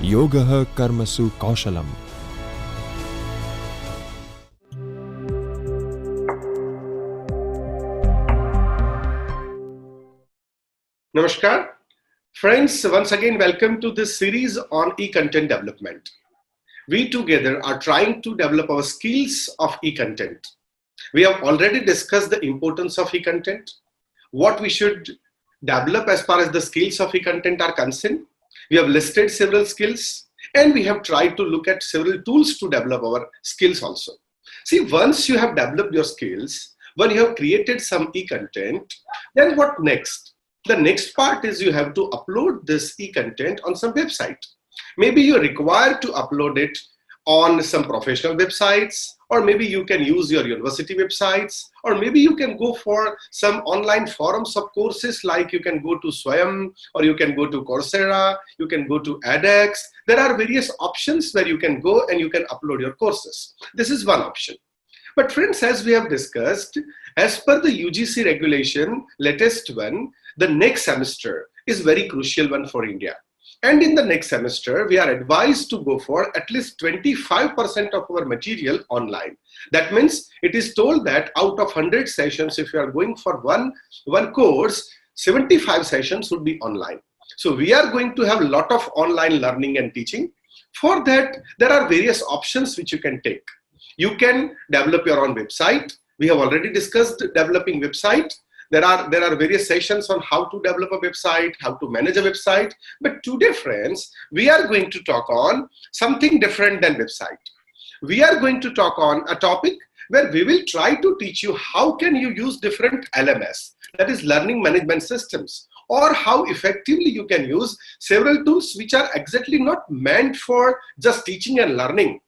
योगः कर्मसु कौशलम्. Namaskar. Friends, once again, welcome to this series on e-content development. We together are trying to develop our skills of e-content. We have already discussed the importance of e-content, what we should develop as far as the skills of e-content are concerned. We have listed several skills and we have tried to look at several tools to develop our skills also. See, once you have developed your skills, when you have created some e-content, then what next? The next part is you have to upload this e-content on some website. Maybe you're required to upload it on some professional websites, or maybe you can use your university websites, or maybe you can go for some online forums of courses, like you can go to Swayam, or you can go to Coursera, you can go to edX. There are various options where you can go and you can upload your courses. This is one option. But friends, as we have discussed, as per the UGC regulation, latest one, the next semester is very crucial one for India. And in the next semester, we are advised to go for at least 25% of our material online. That means it is told that out of 100 sessions, if you are going for one course, 75 sessions would be online. So we are going to have a lot of online learning and teaching. For that, there are various options which you can take. You can develop your own website. We have already discussed developing website. There are various sessions on how to develop a website, how to manage a website. But today, friends, we are going to talk on something different than website. We are going to talk on a topic where we will try to teach you how can you use different LMS, that is learning management systems, or how effectively you can use several tools which are exactly not meant for just teaching and learning.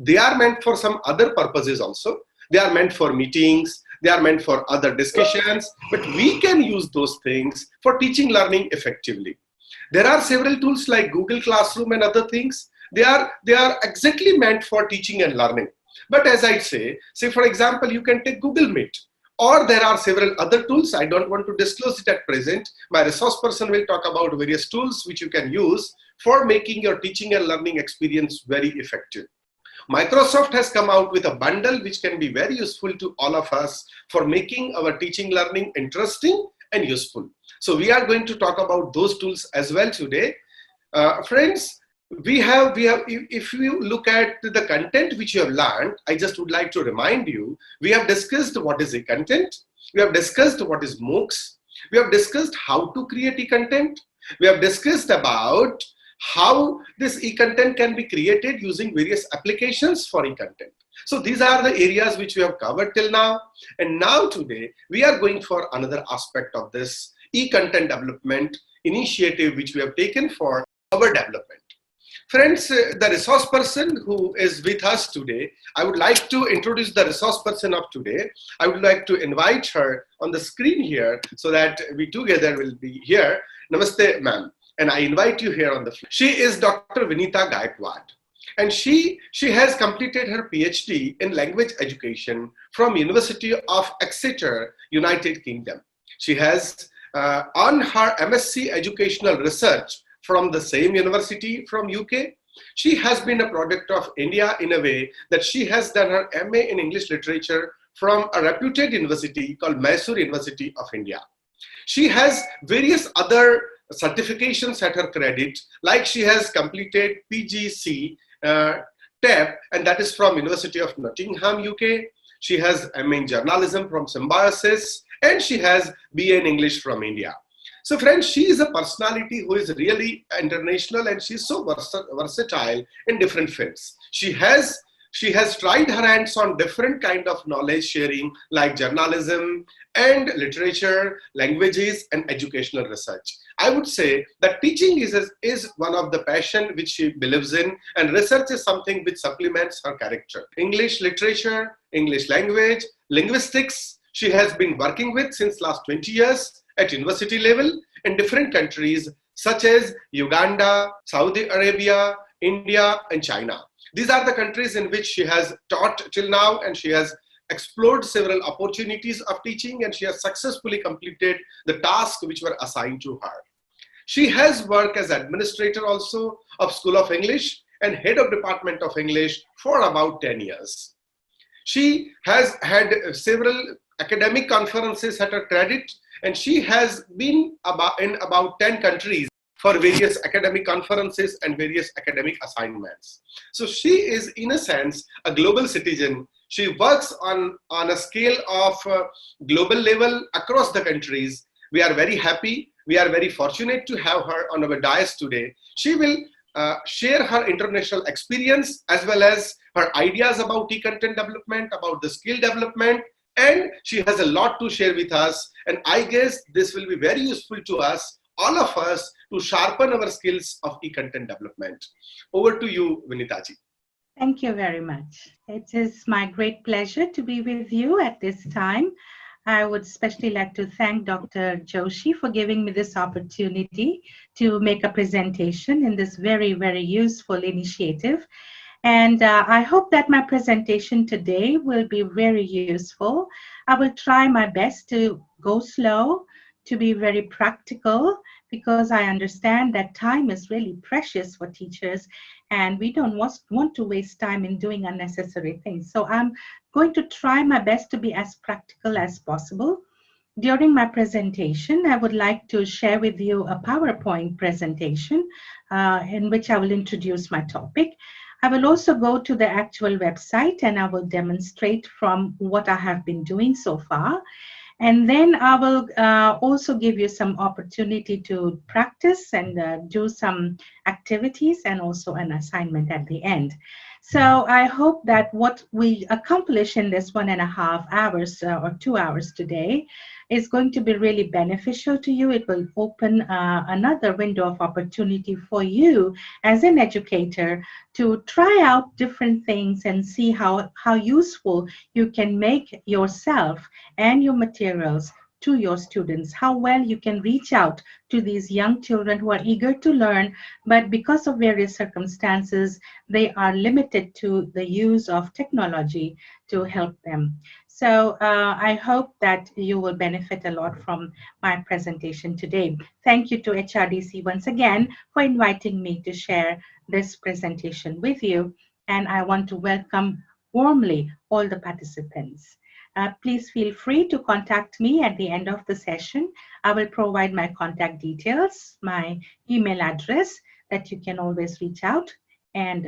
They are meant for some other purposes also. They are meant for meetings, they are meant for other discussions, but we can use those things for teaching, learning effectively. There are several tools like Google Classroom and other things. They are exactly meant for teaching and learning. But as I say for example, you can take Google Meet, or there are several other tools. I don't want to disclose it at present. My resource person will talk about various tools which you can use for making your teaching and learning experience very effective. Microsoft has come out with a bundle which can be very useful to all of us for making our teaching learning interesting and useful. So we are going to talk about those tools as well today. Friends, if you look at the content which you have learned, I just would like to remind you, we have discussed what is e-content, we have discussed what is MOOCs, we have discussed how to create e-content, we have discussed about how this e-content can be created using various applications for e-content. So these are the areas which we have covered till now. And now today, we are going for another aspect of this e-content development initiative which we have taken for our development. Friends, the resource person who is with us today, I would like to introduce the resource person of today. I would like to invite her on the screen here so that we together will be here. Namaste, ma'am. And I invite you here on the floor. She is Dr. Vinita Gaikwad, and she has completed her PhD in language education from University of Exeter, United Kingdom. She has earned her MSc Educational Research from the same university from UK. She has been a product of India in a way that she has done her MA in English Literature from a reputed university called Mysore University of India. She has various other certifications at her credit, like she has completed PGC TEP, and that is from University of Nottingham, UK. She has MA in Journalism from Symbiosis, and she has BA in English from India. So friends, she is a personality who is really international, and she's so versatile in different fields. She has tried her hands on different kind of knowledge sharing, like journalism and literature, languages, and educational research. I would say that teaching is one of the passion which she believes in, and research is something which supplements her character. English literature, English language, linguistics, she has been working with since last 20 years at university level in different countries such as Uganda, Saudi Arabia, India, and China. These are the countries in which she has taught till now, and she has explored several opportunities of teaching, and she has successfully completed the tasks which were assigned to her. She has worked as administrator also of School of English and head of Department of English for about 10 years. She has had several academic conferences at her credit, and she has been in about 10 countries for various academic conferences and various academic assignments. So she is, in a sense, a global citizen. She works on a scale of global level across the countries. We are very happy. We are very fortunate to have her on our dais today. She will share her international experience as well as her ideas about e-content development, about the skill development, and she has a lot to share with us. And I guess this will be very useful to us, all of us, to sharpen our skills of e-content development. Over to you, Vinitaji. Thank you very much. It is my great pleasure to be with you at this time. I would especially like to thank Dr. Joshi for giving me this opportunity to make a presentation in this very, very useful initiative. And I hope that my presentation today will be very useful. I will try my best to go slow, to be very practical, because I understand that time is really precious for teachers and we don't want to waste time in doing unnecessary things. So I'm going to try my best to be as practical as possible. During my presentation, I would like to share with you a PowerPoint presentation in which I will introduce my topic. I will also go to the actual website and I will demonstrate from what I have been doing so far. And then I will also give you some opportunity to practice and do some activities and also an assignment at the end. So I hope that what we accomplish in this 1.5 hours or 2 hours today is going to be really beneficial to you. It will open another window of opportunity for you as an educator to try out different things and see how useful you can make yourself and your materials to your students, how well you can reach out to these young children who are eager to learn, but because of various circumstances, they are limited to the use of technology to help them. So I hope that you will benefit a lot from my presentation today. Thank you to HRDC once again for inviting me to share this presentation with you. And I want to welcome warmly all the participants. Please feel free to contact me at the end of the session. I will provide my contact details, my email address that you can always reach out and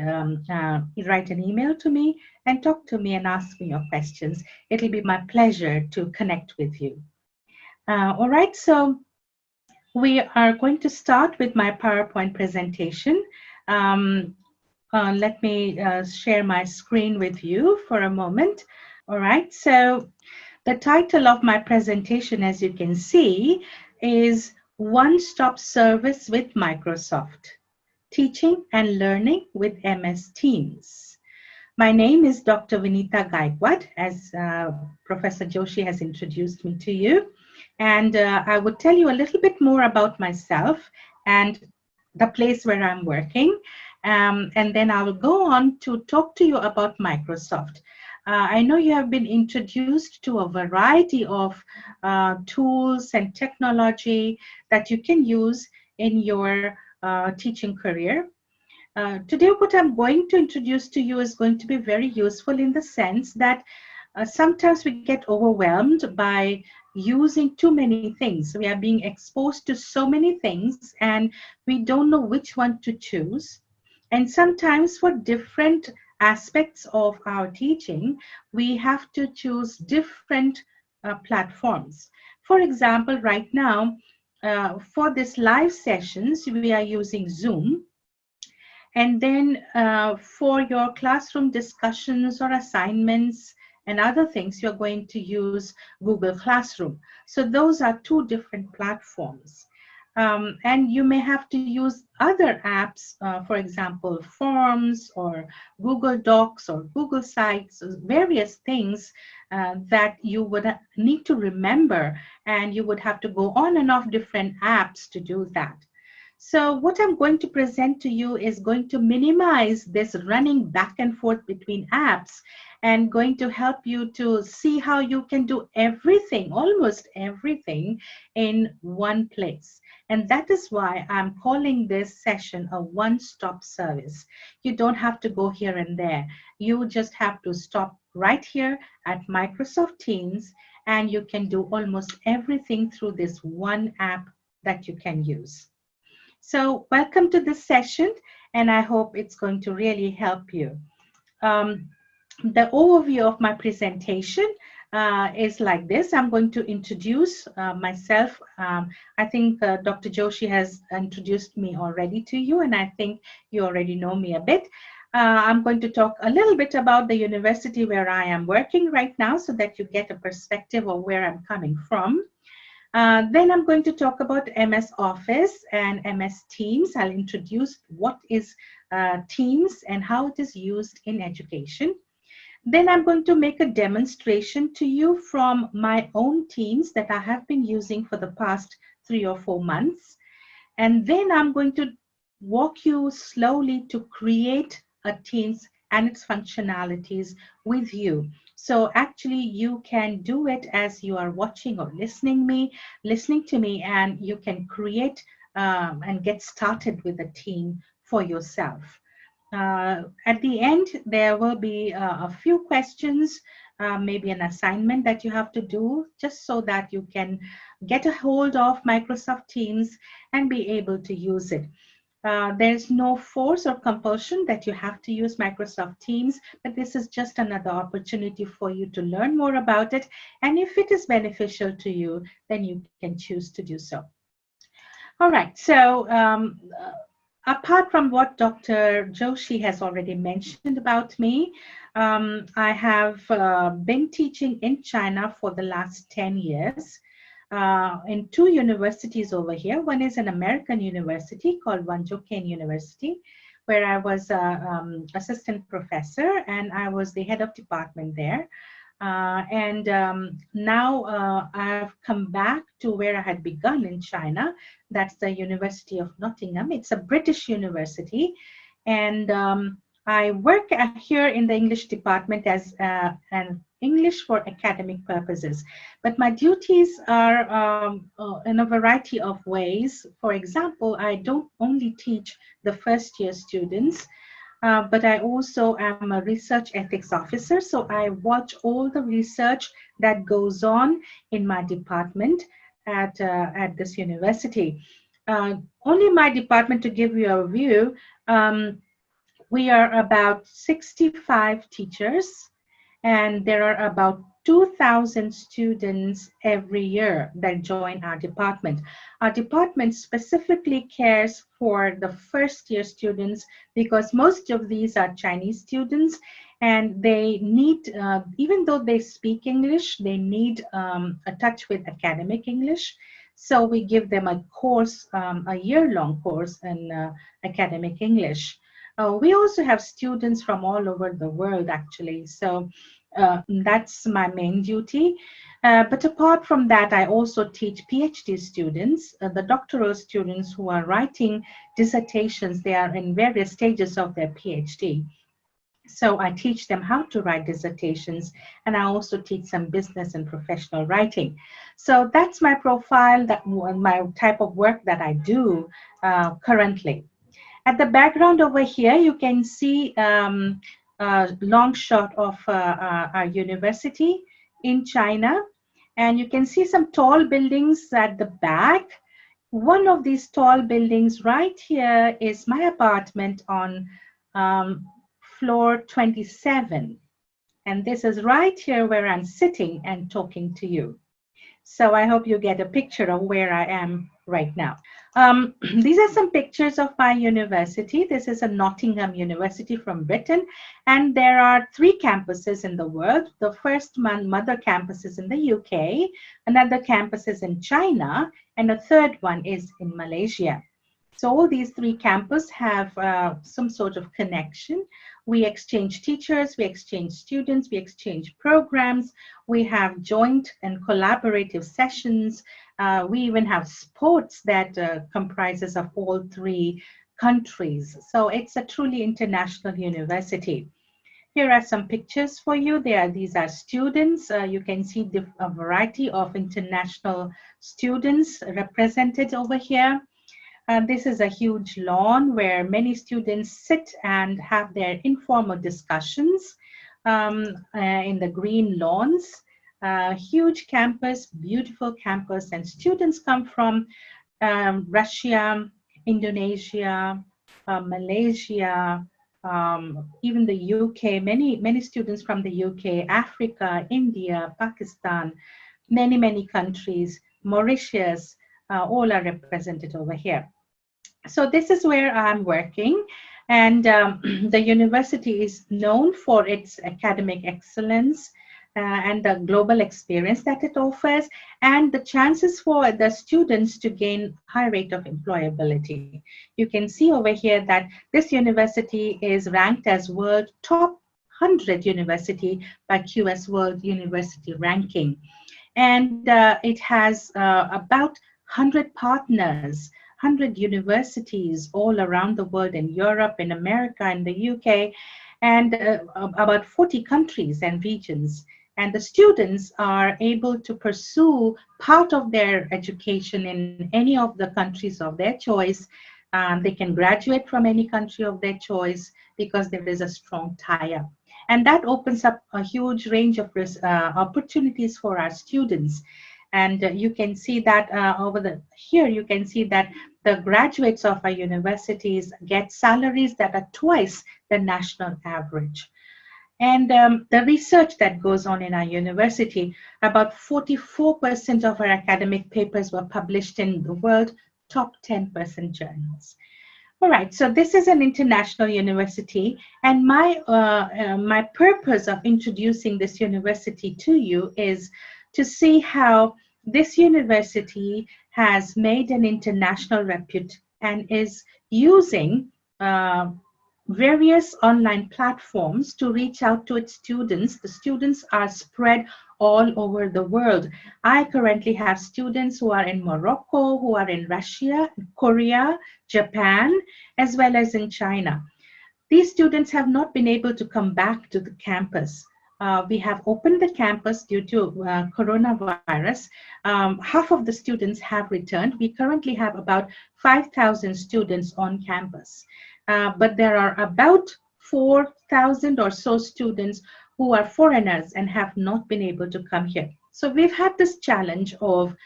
write an email to me and talk to me and ask me your questions. It'll be my pleasure to connect with you. All right, so we are going to start with my PowerPoint presentation. Let me share my screen with you for a moment. All right, so the title of my presentation, as you can see, is One-Stop Service with Microsoft, Teaching and Learning with MS Teams. My name is Dr. Vinita Gaikwad, as Professor Joshi has introduced me to you. And I will tell you a little bit more about myself and the place where I'm working. And then I will go on to talk to you about Microsoft. I know you have been introduced to a variety of tools and technology that you can use in your teaching career. Today, what I'm going to introduce to you is going to be very useful in the sense that sometimes we get overwhelmed by using too many things. We are being exposed to so many things and we don't know which one to choose. And sometimes for different aspects of our teaching, we have to choose different platforms. For example, right now, for this live sessions, we are using Zoom. And then for your classroom discussions or assignments and other things, you're going to use Google Classroom. So those are two different platforms. And you may have to use other apps, for example, Forms or Google Docs or Google Sites, various things that you would need to remember, and you would have to go on and off different apps to do that. So what I'm going to present to you is going to minimize this running back and forth between apps and going to help you to see how you can do everything, almost everything, in one place. And that is why I'm calling this session a one-stop service. You don't have to go here and there. You just have to stop right here at Microsoft Teams, and you can do almost everything through this one app that you can use. So welcome to this session, and I hope it's going to really help you. The overview of my presentation is like this. I'm going to introduce myself. I think Dr. Joshi has introduced me already to you, and I think you already know me a bit. I'm going to talk a little bit about the university where I am working right now so that you get a perspective of where I'm coming from. Then I'm going to talk about MS Office and MS Teams. I'll introduce what is Teams and how it is used in education. Then I'm going to make a demonstration to you from my own Teams that I have been using for the past 3 or 4 months. And then I'm going to walk you slowly to create a Teams and its functionalities with you. So actually you can do it as you are watching or listening to me, and you can create and get started with a team for yourself. At the end, there will be a few questions, maybe an assignment that you have to do, just so that you can get a hold of Microsoft Teams and be able to use it. There's no force or compulsion that you have to use Microsoft Teams, but this is just another opportunity for you to learn more about it. And if it is beneficial to you, then you can choose to do so. All right, so apart from what Dr. Joshi has already mentioned about me, I have been teaching in China for the last 10 years in 2 universities over here. One is an American university called Wanzhou University, where I was an assistant professor and I was the head of department there. Now I've come back to where I had begun in China. That's the University of Nottingham. It's a British university. And I work here in the English department as an English for academic purposes. But my duties are in a variety of ways. For example, I don't only teach the first year students, but I also am a research ethics officer. So I watch all the research that goes on in my department at this university. Only my department, to give you a view, we are about 65 teachers, and there are about 2,000 students every year that join our department. Our department specifically cares for the first year students because most of these are Chinese students, and they need, even though they speak English, they need a touch with academic English. So we give them a course, a year-long course in academic English. We also have students from all over the world, actually. So that's my main duty. But apart from that, I also teach PhD students, the doctoral students who are writing dissertations. They are in various stages of their PhD. So I teach them how to write dissertations, and I also teach some business and professional writing. So that's my profile, that my type of work that I do currently. At the background over here, you can see a long shot of our university in China. And you can see some tall buildings at the back. One of these tall buildings right here is my apartment on floor 27. And this is right here where I'm sitting and talking to you. So I hope you get a picture of where I am right now. These are some pictures of my university. This is a Nottingham University from Britain, and there are 3 campuses in the world. The first mother campus is in the UK, another campus is in China, and a third one is in Malaysia. So all these 3 campuses have some sort of connection. We exchange teachers, we exchange students, we exchange programs, we have joint and collaborative sessions. We even have sports that comprises of all 3 countries. So it's a truly international university. Here are some pictures for you. These are students. You can see a variety of international students represented over here. This is a huge lawn where many students sit and have their informal discussions in the green lawns. Huge campus, beautiful campus, and students come from Russia, Indonesia, Malaysia, even the UK, many students from the UK, Africa, India, Pakistan, many countries, Mauritius, all are represented over here. So this is where I'm working, and the university is known for its academic excellence and the global experience that it offers, and the chances for the students to gain high rate of employability. You can see over here that this university is ranked as world top 100 university by QS World University Ranking. And it has about 100 partners, 100 universities all around the world, in Europe, in America, in the UK, and about 40 countries and regions. And the students are able to pursue part of their education in any of the countries of their choice. They can graduate from any country of their choice because there is a strong tie-up. And that opens up a huge range of opportunities for our students. And you can see that here you can see that the graduates of our universities get salaries that are twice the national average. And the research that goes on in our university, about 44% of our academic papers were published in the world top 10% journals. All right, so this is an international university, and my purpose of introducing this university to you is to see how this university has made an international repute and is using various online platforms to reach out to its students. The students are spread all over the world. I currently have students who are in Morocco, who are in Russia, Korea, Japan, as well as in China. These students have not been able to come back to the campus. We have opened the campus due to coronavirus. Half of the students have returned. We currently have about 5,000 students on campus. But there are about 4,000 or so students who are foreigners and have not been able to come here. So we've had this challenge of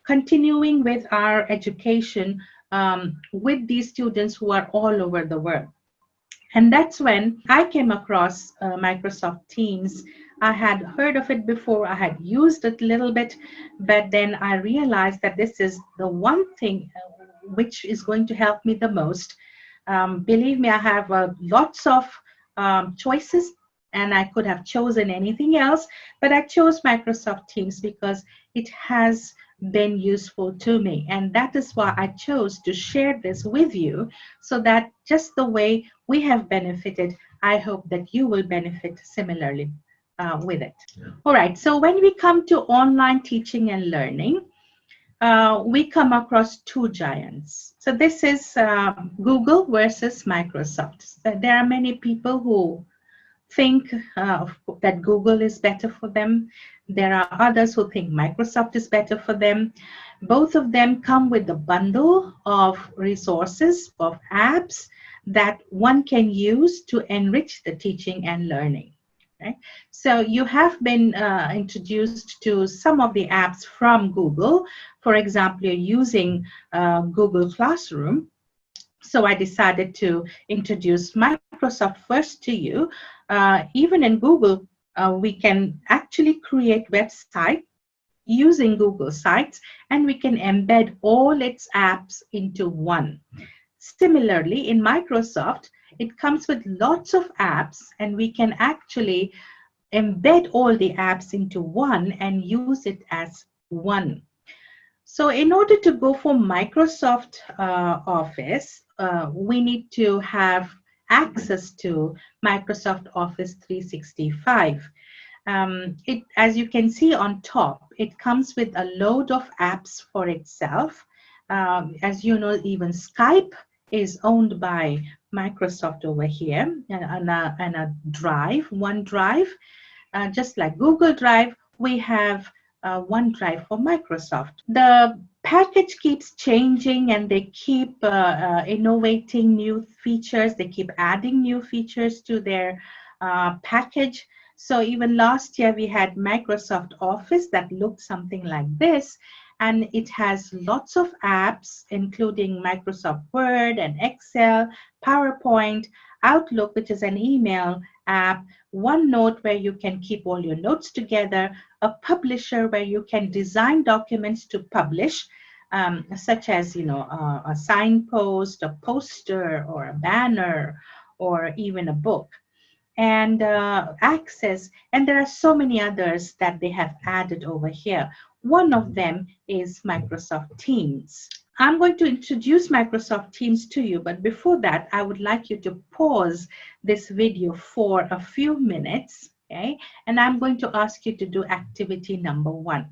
continuing with our education with these students who are all over the world. And that's when I came across Microsoft Teams. I had heard of it before, I had used it a little bit, but then I realized that this is the one thing which is going to help me the most. Believe me, I have lots of choices, and I could have chosen anything else, but I chose Microsoft Teams because it has been useful to me. And that is why I chose to share this with you, so that just the way we have benefited, I hope that you will benefit similarly with it. All right, so when we come to online teaching and learning, we come across two giants. So this is Google versus Microsoft. There are many people who think that Google is better for them. There are others who think Microsoft is better for them. Both of them come with a bundle of resources, of apps that one can use to enrich the teaching and learning. Right? So you have been introduced to some of the apps from Google. For example, you're using Google Classroom. So I decided to introduce Microsoft first to you. Even in Google, we can actually create websites using Google Sites, and we can embed all its apps into one. Similarly, in Microsoft, it comes with lots of apps, and we can actually embed all the apps into one and use it as one. So in order to go for Microsoft Office, we need to have access to Microsoft Office 365. As you can see on top, it comes with a load of apps for itself. As you know, even Skype is owned by Microsoft over here, and a drive, OneDrive. Just like Google Drive, we have OneDrive for Microsoft. The package keeps changing, and they keep innovating new features. They keep adding new features to their package. So even last year we had Microsoft Office that looked something like this, and it has lots of apps, including Microsoft Word and Excel, PowerPoint, Outlook, which is an email app, OneNote where you can keep all your notes together, a publisher where you can design documents to publish, such as a signpost, a poster, or a banner, or even a book, and Access, and there are so many others that they have added over here. One of them is Microsoft Teams. I'm going to introduce Microsoft Teams to you, but before that, I would like you to pause this video for a few minutes, okay? And I'm going to ask you to do activity number 1.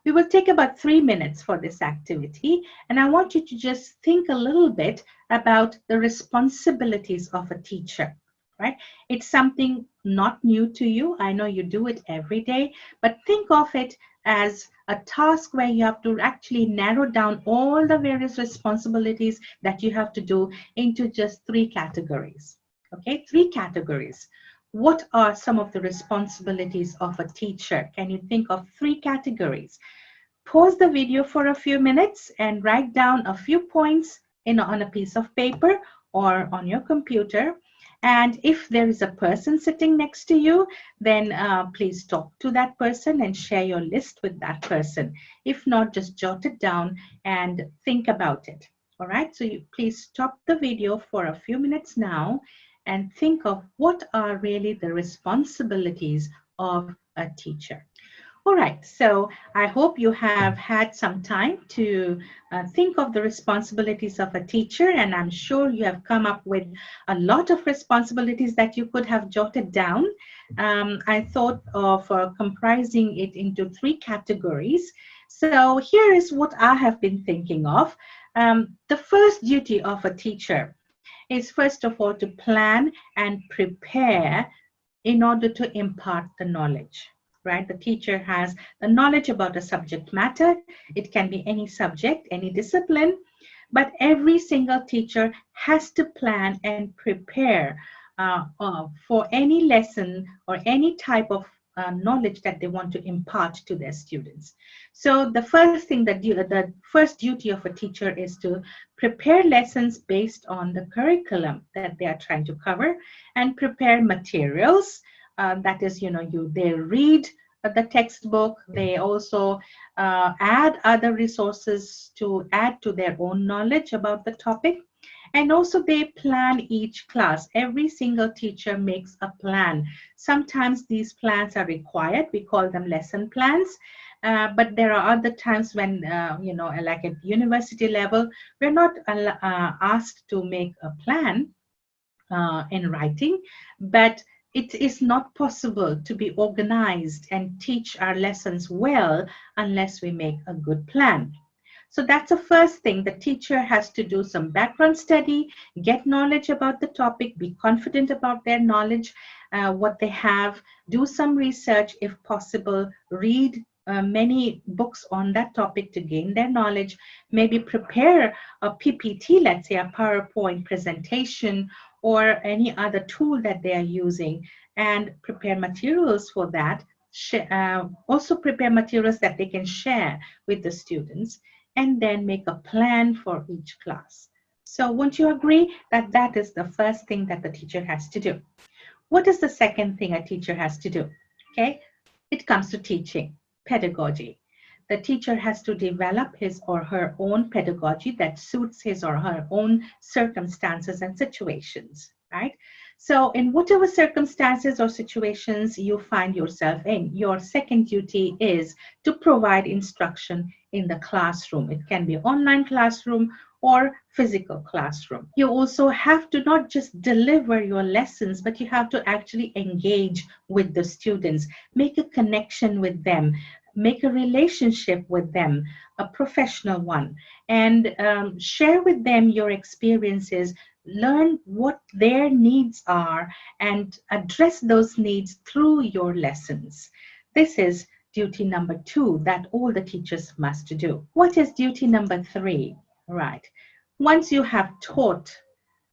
We will take about 3 minutes for this activity, and I want you to just think a little bit about the responsibilities of a teacher, right? It's something not new to you. I know you do it every day, but think of it as a task where you have to actually narrow down all the various responsibilities that you have to do into just 3 categories. Okay, 3 categories. What are some of the responsibilities of a teacher? Can you think of 3 categories? Pause the video for a few minutes and write down a few points on a piece of paper or on your computer. And if there is a person sitting next to you, then please talk to that person and share your list with that person. If not, just jot it down and think about it. All right, so you please stop the video for a few minutes now and think of what are really the responsibilities of a teacher. All right, so I hope you have had some time to think of the responsibilities of a teacher, and I'm sure you have come up with a lot of responsibilities that you could have jotted down. I thought of comprising it into 3 categories. So here is what I have been thinking of. The first duty of a teacher is, first of all, to plan and prepare in order to impart the knowledge. Right? The teacher has the knowledge about a subject matter. It can be any subject, any discipline, but every single teacher has to plan and prepare for any lesson or any type of knowledge that they want to impart to their students. So the first thing that the first duty of a teacher is to prepare lessons based on the curriculum that they are trying to cover, and prepare materials. That is, they read the textbook. They also add other resources to add to their own knowledge about the topic. And also they plan each class. Every single teacher makes a plan. Sometimes these plans are required. We call them lesson plans. But there are other times when, like at university level, we're not asked to make a plan in writing, but it is not possible to be organized and teach our lessons well unless we make a good plan. So that's the first thing. The teacher has to do some background study, get knowledge about the topic, be confident about their knowledge, what they have, do some research if possible, read many books on that topic to gain their knowledge, maybe prepare a PPT, let's say a PowerPoint presentation, or any other tool that they are using, and prepare materials for that. Also prepare materials that they can share with the students, and then make a plan for each class. So won't you agree that that is the first thing that the teacher has to do? What is the second thing a teacher has to do? Okay, it comes to teaching, pedagogy. The teacher has to develop his or her own pedagogy that suits his or her own circumstances and situations, right? So in whatever circumstances or situations you find yourself in, your second duty is to provide instruction in the classroom. It can be online classroom or physical classroom. You also have to not just deliver your lessons, but you have to actually engage with the students, make a connection with them, make a relationship with them, a professional one, and share with them your experiences, learn what their needs are, and address those needs through your lessons. This is duty number 2 that all the teachers must do. What is duty number 3? Right. Once you have taught,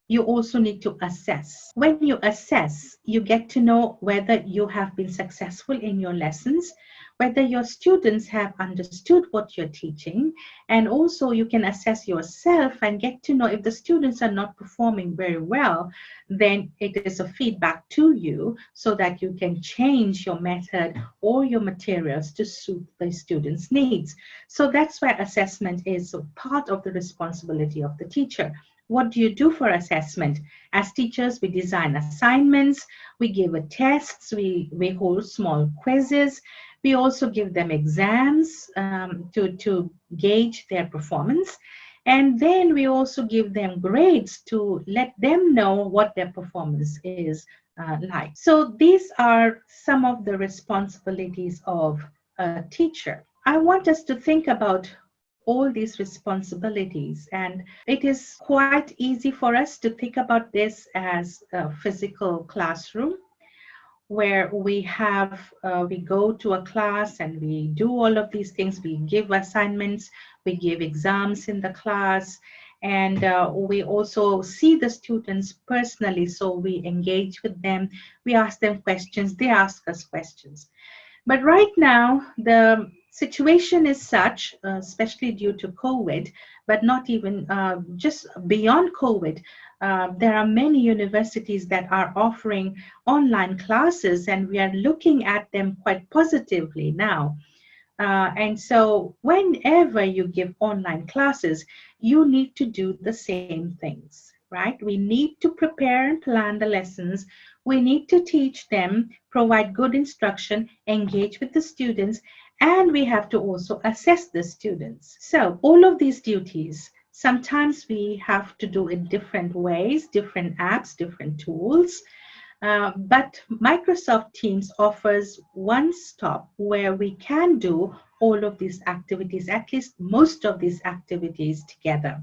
you also need to assess. When you assess, you get to know whether you have been successful in your lessons, whether your students have understood what you're teaching, and also you can assess yourself and get to know if the students are not performing very well, then it is a feedback to you so that you can change your method or your materials to suit the students' needs. So that's why assessment is part of the responsibility of the teacher. What do you do for assessment? As teachers, we design assignments, we give tests, we hold small quizzes, we also give them exams to gauge their performance. And then we also give them grades to let them know what their performance is like. So these are some of the responsibilities of a teacher. I want us to think about all these responsibilities, and it is quite easy for us to think about this as a physical classroom where we go to a class and we do all of these things. We give assignments, we give exams in the class, and we also see the students personally, so we engage with them, we ask them questions, they ask us questions. But right now, the situation is such, especially due to COVID, but not even just beyond COVID, there are many universities that are offering online classes, and we are looking at them quite positively now. And so whenever you give online classes, you need to do the same things, right? We need to prepare and plan the lessons. We need to teach them, provide good instruction, engage with the students, and we have to also assess the students. So all of these duties, sometimes we have to do it different ways, different apps, different tools. But Microsoft Teams offers one stop where we can do all of these activities, at least most of these activities together.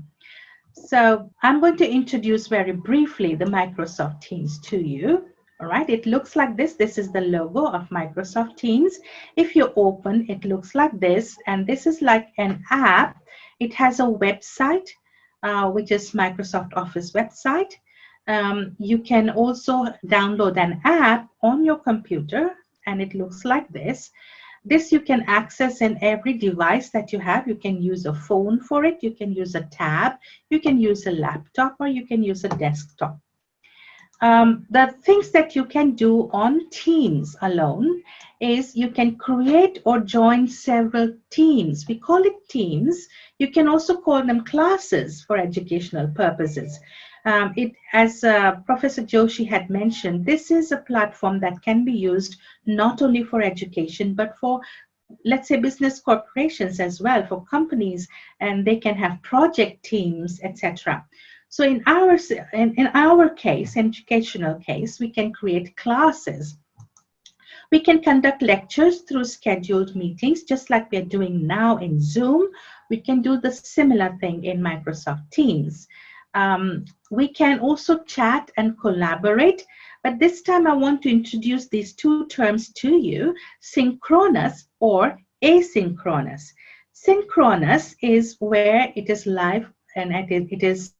So I'm going to introduce very briefly the Microsoft Teams to you. All right, it looks like this. This is the logo of Microsoft Teams. If you open, it looks like this, and this is like an app. It has a website, which is Microsoft Office website. You can also download an app on your computer, and it looks like this. This you can access in every device that you have. You can use a phone for it, you can use a tab, you can use a laptop, or you can use a desktop. The things that you can do on Teams alone is you can create or join several teams. We call it teams. You can also call them classes for educational purposes. As Professor Joshi had mentioned, this is a platform that can be used not only for education, but for, let's say, business corporations as well, for companies, and they can have project teams, etc. So in our case, educational case, we can create classes. We can conduct lectures through scheduled meetings, just like we're doing now in Zoom. We can do the similar thing in Microsoft Teams. We can also chat and collaborate, but this time I want to introduce these two terms to you: synchronous or asynchronous. Synchronous is where it is live and it is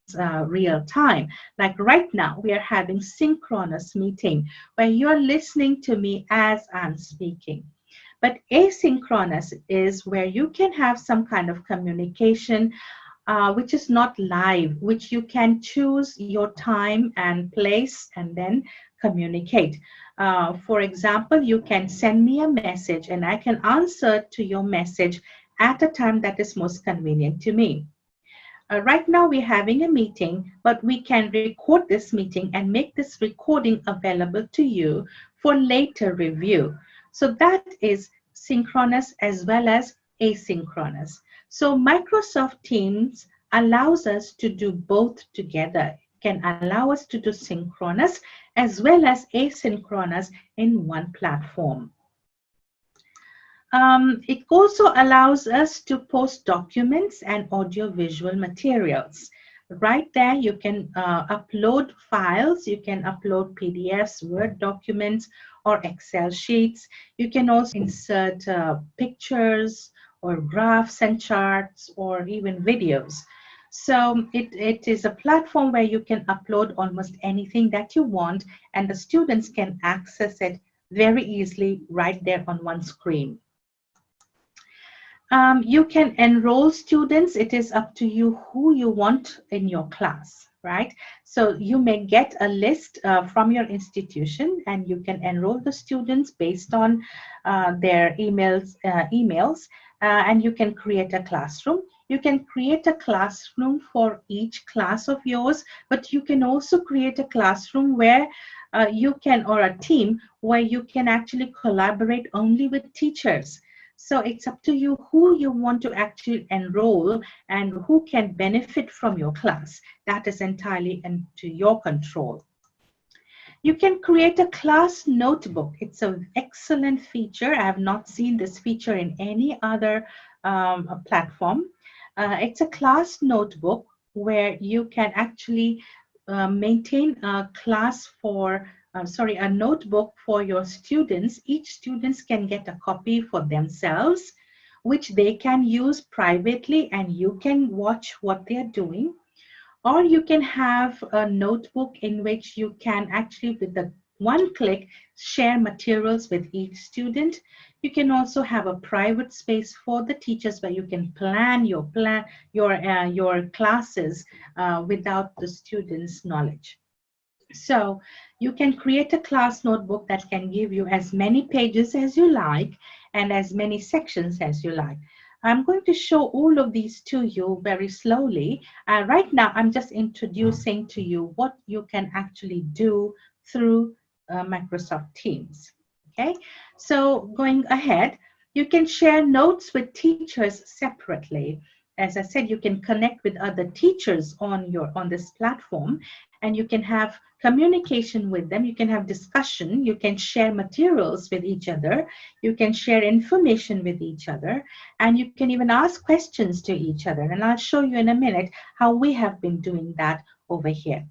real time. Like right now, we are having synchronous meeting where you're listening to me as I'm speaking. But asynchronous is where you can have some kind of communication which is not live, which you can choose your time and place and then communicate. For example, you can send me a message and I can answer to your message at a time that is most convenient to me. Right now we're having a meeting, but we can record this meeting and make this recording available to you for later review. So that is synchronous as well as asynchronous. So Microsoft Teams allows us to do both together. It can allow us to do synchronous as well as asynchronous in one platform. It also allows us to post documents and audio-visual materials. Right there, you can upload files, you can upload PDFs, Word documents, or Excel sheets. You can also insert pictures or graphs and charts or even videos. So it is a platform where you can upload almost anything that you want, and the students can access it very easily right there on one screen. You can enroll students. It is up to you who you want in your class, right? So you may get a list from your institution, and you can enroll the students based on their emails, and you can create a classroom. You can create a classroom for each class of yours, but you can also create a classroom where you can, or a team where you can actually collaborate only with teachers. So it's up to you who you want to actually enroll and who can benefit from your class. That is entirely into your control. You can create a class notebook. It's an excellent feature. I have not seen this feature in any other platform. It's a class notebook where you can actually maintain a class for, a notebook for your students. Each students can get a copy for themselves, which they can use privately, and you can watch what they're doing. Or you can have a notebook in which you can actually, with the one click, share materials with each student. You can also have a private space for the teachers where you can plan your classes without the students' knowledge. So you can create a class notebook that can give you as many pages as you like and as many sections as you like. I'm going to show all of these to you very slowly. Right now, I'm just introducing to you what you can actually do through Microsoft Teams. Okay, so going ahead, you can share notes with teachers separately. As I said, you can connect with other teachers on this platform, and you can have communication with them. You can have discussion. You can share materials with each other. You can share information with each other, and you can even ask questions to each other. And I'll show you in a minute how we have been doing that over here.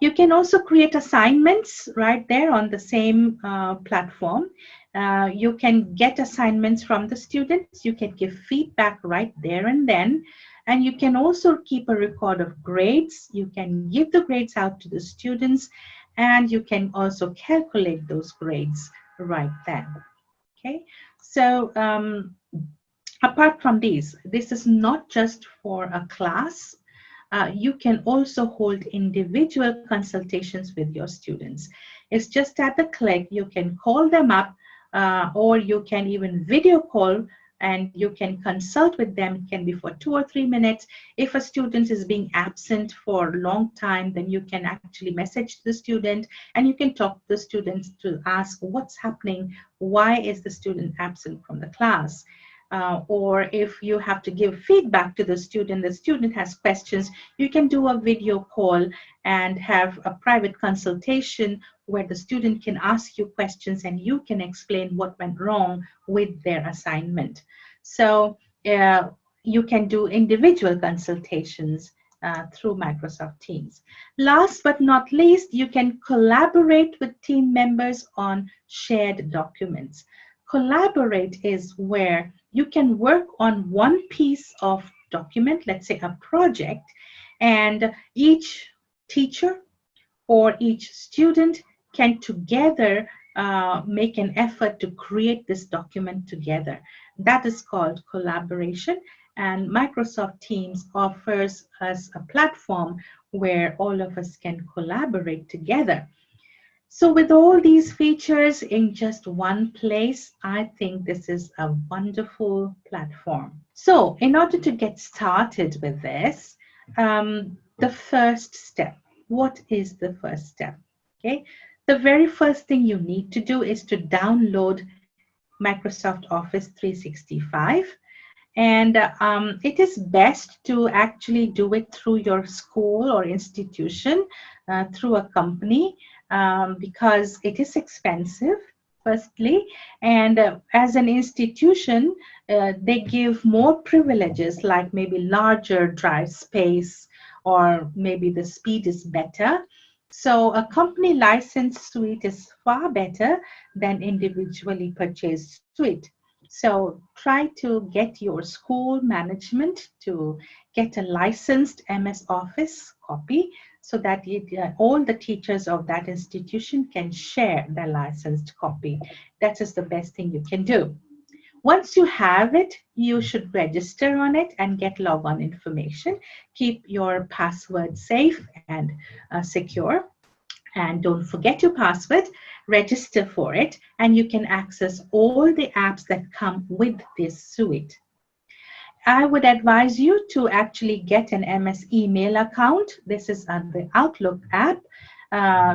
You can also create assignments right there on the same platform. You can get assignments from the students. You can give feedback right there and then. And you can also keep a record of grades. You can give the grades out to the students, and you can also calculate those grades right then. Okay, so apart from these, this is not just for a class. You can also hold individual consultations with your students. It's just at the click, you can call them up, or you can even video call, and you can consult with them. It can be for 2 or 3 minutes. If a student is being absent for a long time, then you can actually message the student, and you can talk to the students to ask what's happening, why is the student absent from the class. Or if you have to give feedback to the student has questions, you can do a video call and have a private consultation where the student can ask you questions and you can explain what went wrong with their assignment. So you can do individual consultations through Microsoft Teams. Last but not least, you can collaborate with team members on shared documents. Collaborate is where you can work on one piece of document, let's say a project, and each teacher or each student can together make an effort to create this document together. That is called collaboration, and Microsoft Teams offers us a platform where all of us can collaborate together. So with all these features in just one place, I think this is a wonderful platform. So in order to get started with this, the first step, what is the first step? Okay, the very first thing you need to do is to download Microsoft Office 365. And it is best to actually do it through your school or institution, through a company, because it is expensive. firstly. And as an institution, they give more privileges, like maybe larger drive space, or maybe the speed is better. So a company licensed suite is far better than individually purchased suite. So try to get your school management to get a licensed MS Office copy, so that all the teachers of that institution can share the licensed copy. That is the best thing you can do. Once you have it, you should register on it and get logon information. Keep your password safe and secure. And don't forget your password, register for it, and you can access all the apps that come with this suite. I would advise you to actually get an MS email account. This is the Outlook app.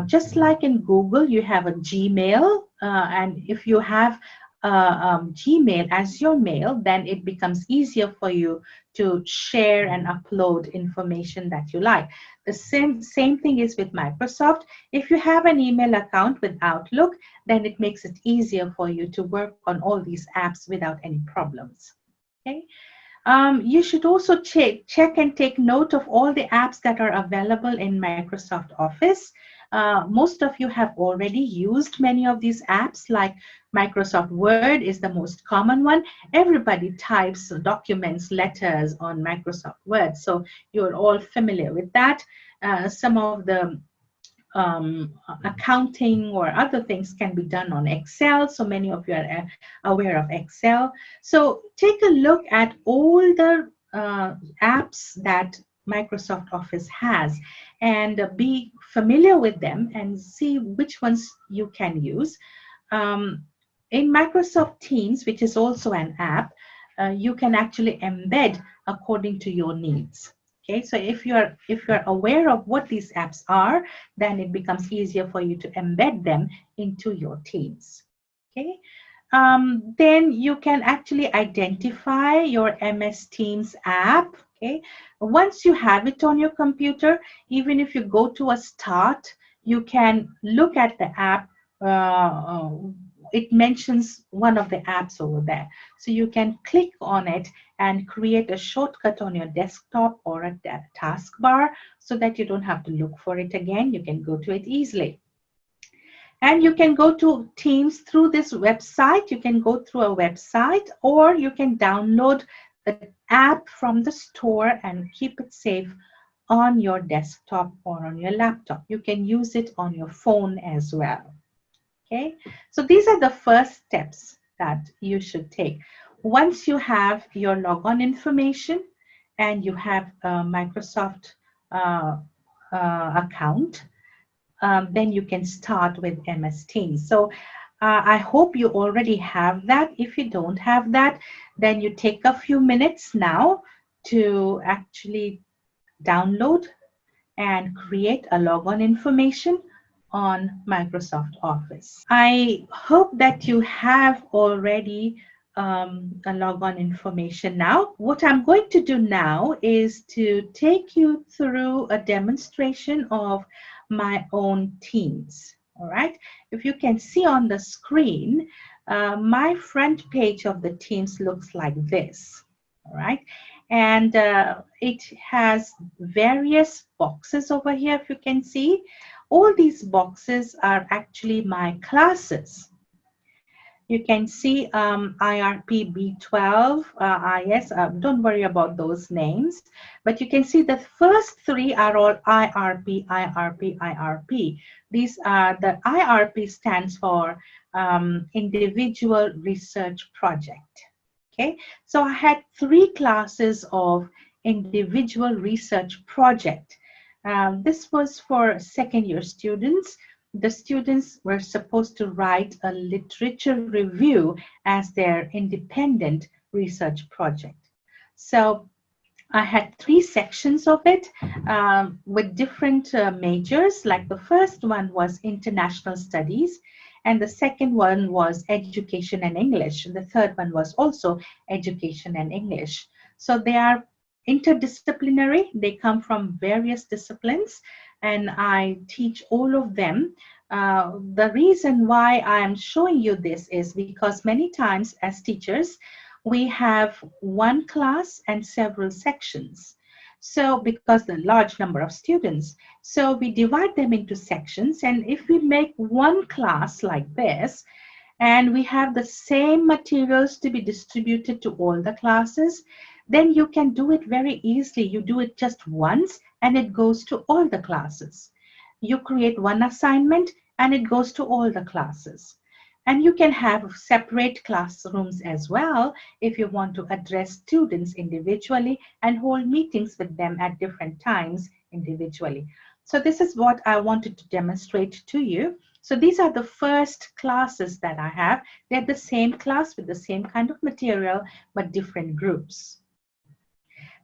Just like in Google, you have a Gmail, and if you have Gmail as your mail, then it becomes easier for you to share and upload information that you like. The same thing is with Microsoft. If you have an email account with Outlook, then it makes it easier for you to work on all these apps without any problems. Okay. You should also check and take note of all the apps that are available in Microsoft Office. Most of you have already used many of these apps, like Microsoft Word is the most common one. Everybody types documents, letters on Microsoft Word, so you're all familiar with that. Some of the accounting or other things can be done on Excel. So many of you are aware of Excel. So take a look at all the apps that Microsoft Office has, and be familiar with them and see which ones you can use. In Microsoft Teams, which is also an app, you can actually embed according to your needs. Okay, so if you're aware of what these apps are, then it becomes easier for you to embed them into your teams. Okay, then you can actually identify your MS Teams app. Okay, once you have it on your computer, even if you go to a start, you can look at the app. It mentions one of the apps over there, so you can click on it and create a shortcut on your desktop or a taskbar, so that you don't have to look for it again. You can go to it easily. And you can go to Teams through this website. You can go through a website, or you can download the app from the store and keep it safe on your desktop or on your laptop. You can use it on your phone as well. Okay, so these are the first steps that you should take. Once you have your logon information and you have a Microsoft account, then you can start with MS Teams. So I hope you already have that. If you don't have that, then you take a few minutes now to actually download and create a logon information on Microsoft Office. I hope that you have already a logon information now. What I'm going to do now is to take you through a demonstration of my own Teams. All right. If you can see on the screen, my front page of the Teams looks like this. All right. And it has various boxes over here, if you can see. All these boxes are actually my classes. You can see IRP B12, IS, don't worry about those names, but you can see the first three are all IRP, IRP, IRP. These are, the IRP stands for Individual Research Project. Okay, so I had three classes of Individual Research Project. This was for second year students. The students were supposed to write a literature review as their independent research project. So I had three sections of it with different majors. Like the first one was international studies, and the second one was education and English. The third one was also education and English. So they are interdisciplinary. They come from various disciplines, and I teach all of them The reason why I am showing you this is because many times as teachers, we have one class and several sections. So because the large number of students, so we divide them into sections. And if we make one class like this, and we have the same materials to be distributed to all the classes, then you can do it very easily. You do it just once and it goes to all the classes. You create one assignment and it goes to all the classes. And you can have separate classrooms as well if you want to address students individually and hold meetings with them at different times individually. So this is what I wanted to demonstrate to you. So these are the first classes that I have. They're the same class with the same kind of material, but different groups.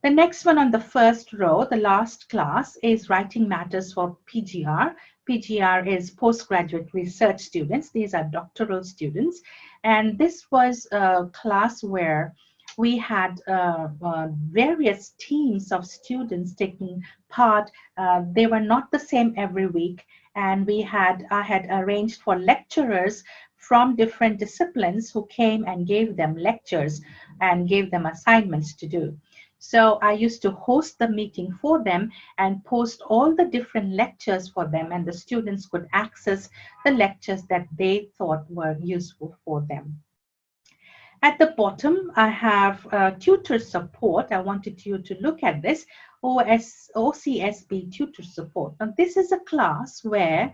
The next one on the first row, the last class, is Writing Matters for PGR. PGR is postgraduate research students. These are doctoral students. And this was a class where we had various teams of students taking part. They were not the same every week. And I had arranged for lecturers from different disciplines who came and gave them lectures and gave them assignments to do. So I used to host the meeting for them and post all the different lectures for them, and the students could access the lectures that they thought were useful for them. At the bottom, I have tutor support. I wanted you to look at this, OCSB tutor support. Now, this is a class where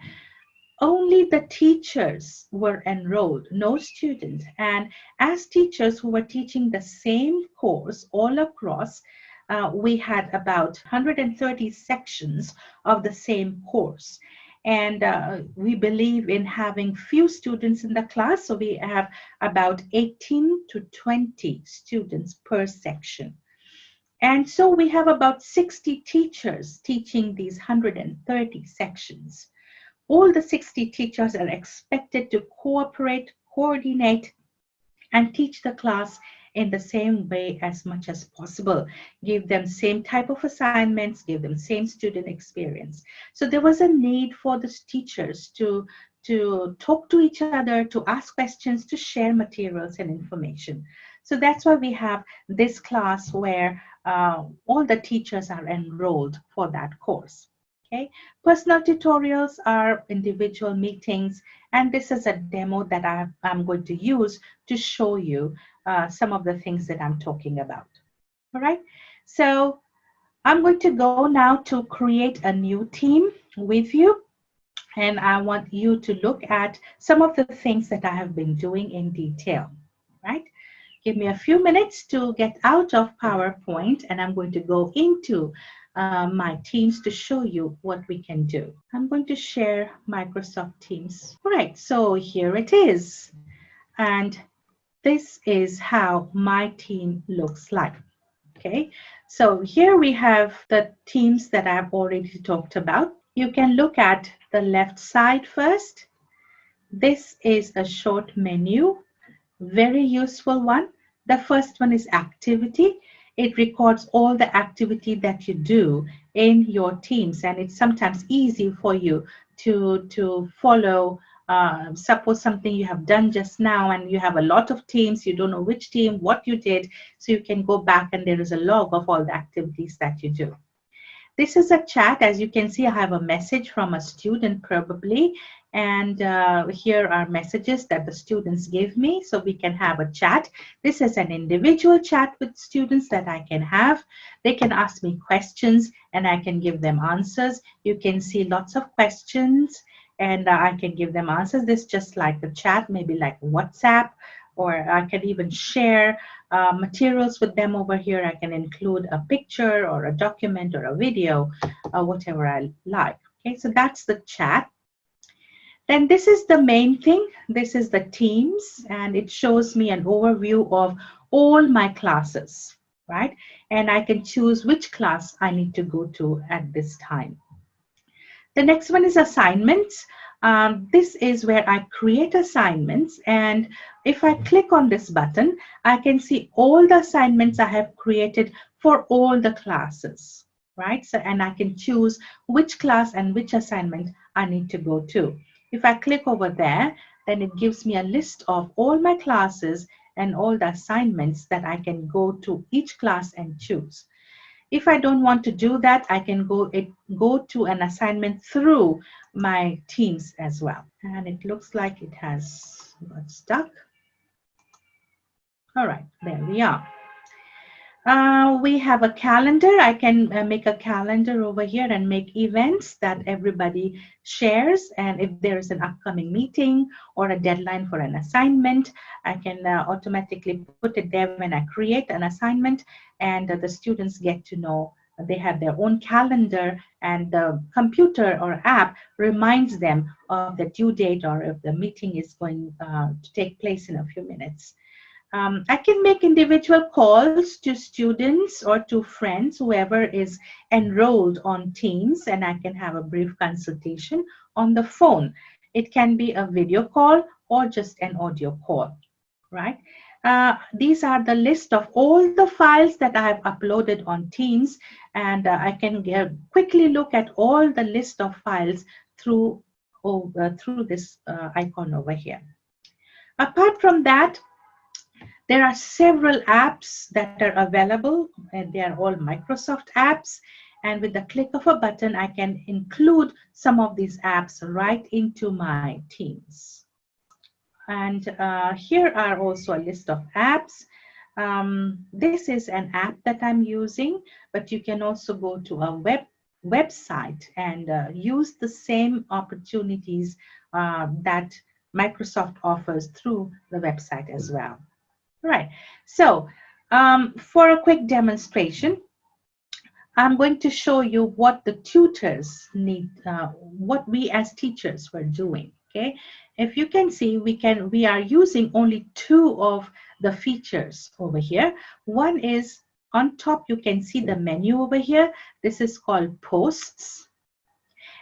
only the teachers were enrolled, no students. And as teachers who were teaching the same course all across, we had about 130 sections of the same course. And we believe in having few students in the class. So we have about 18 to 20 students per section. And so we have about 60 teachers teaching these 130 sections. All the 60 teachers are expected to cooperate, coordinate, and teach the class in the same way as much as possible. Give them same type of assignments, give them same student experience. So there was a need for the teachers to talk to each other, to ask questions, to share materials and information. So that's why we have this class where all the teachers are enrolled for that course. Okay. Personal tutorials are individual meetings, and this is a demo that I'm going to use to show you some of the things that I'm talking about. All right. So I'm going to go now to create a new team with you, and I want you to look at some of the things that I have been doing in detail. Right. Give me a few minutes to get out of PowerPoint, and I'm going to go into my Teams to show you what we can do. I'm going to share Microsoft Teams. All right, so here it is. And this is how my team looks like. Okay, so here we have the teams that I've already talked about. You can look at the left side first. This is a short menu, very useful one. The first one is activity. It records all the activity that you do in your teams, and it's sometimes easy for you to follow. Suppose something you have done just now and you have a lot of teams, you don't know which team, what you did, so you can go back and there is a log of all the activities that you do. This is a chat. As you can see, I have a message from a student probably, and here are messages that the students give me, so we can have a chat. This is an individual chat with students that I can have. They can ask me questions and I can give them answers. You can see lots of questions and I can give them answers. This is just like a chat, maybe like WhatsApp, or I can even share materials with them over here. I can include a picture or a document or a video, whatever I like. Okay, so that's the chat. Then this is the main thing. This is the Teams, and it shows me an overview of all my classes, right? And I can choose which class I need to go to at this time. The next one is assignments. This is where I create assignments, and if I click on this button, I can see all the assignments I have created for all the classes, right? So, and I can choose which class and which assignment I need to go to. If I click over there, then it gives me a list of all my classes and all the assignments that I can go to each class and choose. If I don't want to do that, I can go to an assignment through my Teams as well. And it looks like it has got stuck. All right, there we are. We have a calendar. I can make a calendar over here and make events that everybody shares. And if there is an upcoming meeting or a deadline for an assignment, I can automatically put it there when I create an assignment, and the students get to know they have their own calendar, and the computer or app reminds them of the due date or if the meeting is going to take place in a few minutes. I can make individual calls to students or to friends, whoever is enrolled on Teams, and I can have a brief consultation on the phone. It can be a video call or just an audio call, right? These are the list of all the files that I have uploaded on Teams, and I can quickly look at all the list of files through this icon over here. Apart from that, there are several apps that are available, and they are all Microsoft apps. And with the click of a button, I can include some of these apps right into my Teams. And here are also a list of apps. This is an app that I'm using, but you can also go to a website and use the same opportunities that Microsoft offers through the website as well. Right. So for a quick demonstration, I'm going to show you what the tutors need, what we as teachers were doing. Okay. If you can see, we are using only two of the features over here. One is on top, you can see the menu over here. This is called posts.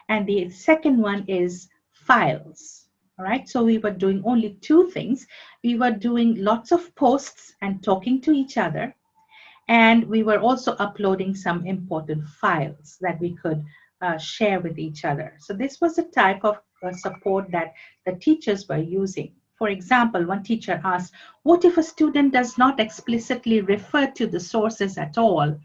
And the second one is files. All right, so we were doing only two things. We were doing lots of posts and talking to each other. And we were also uploading some important files that we could share with each other. So this was a type of support that the teachers were using. For example, one teacher asked, what if a student does not explicitly refer to the sources at all?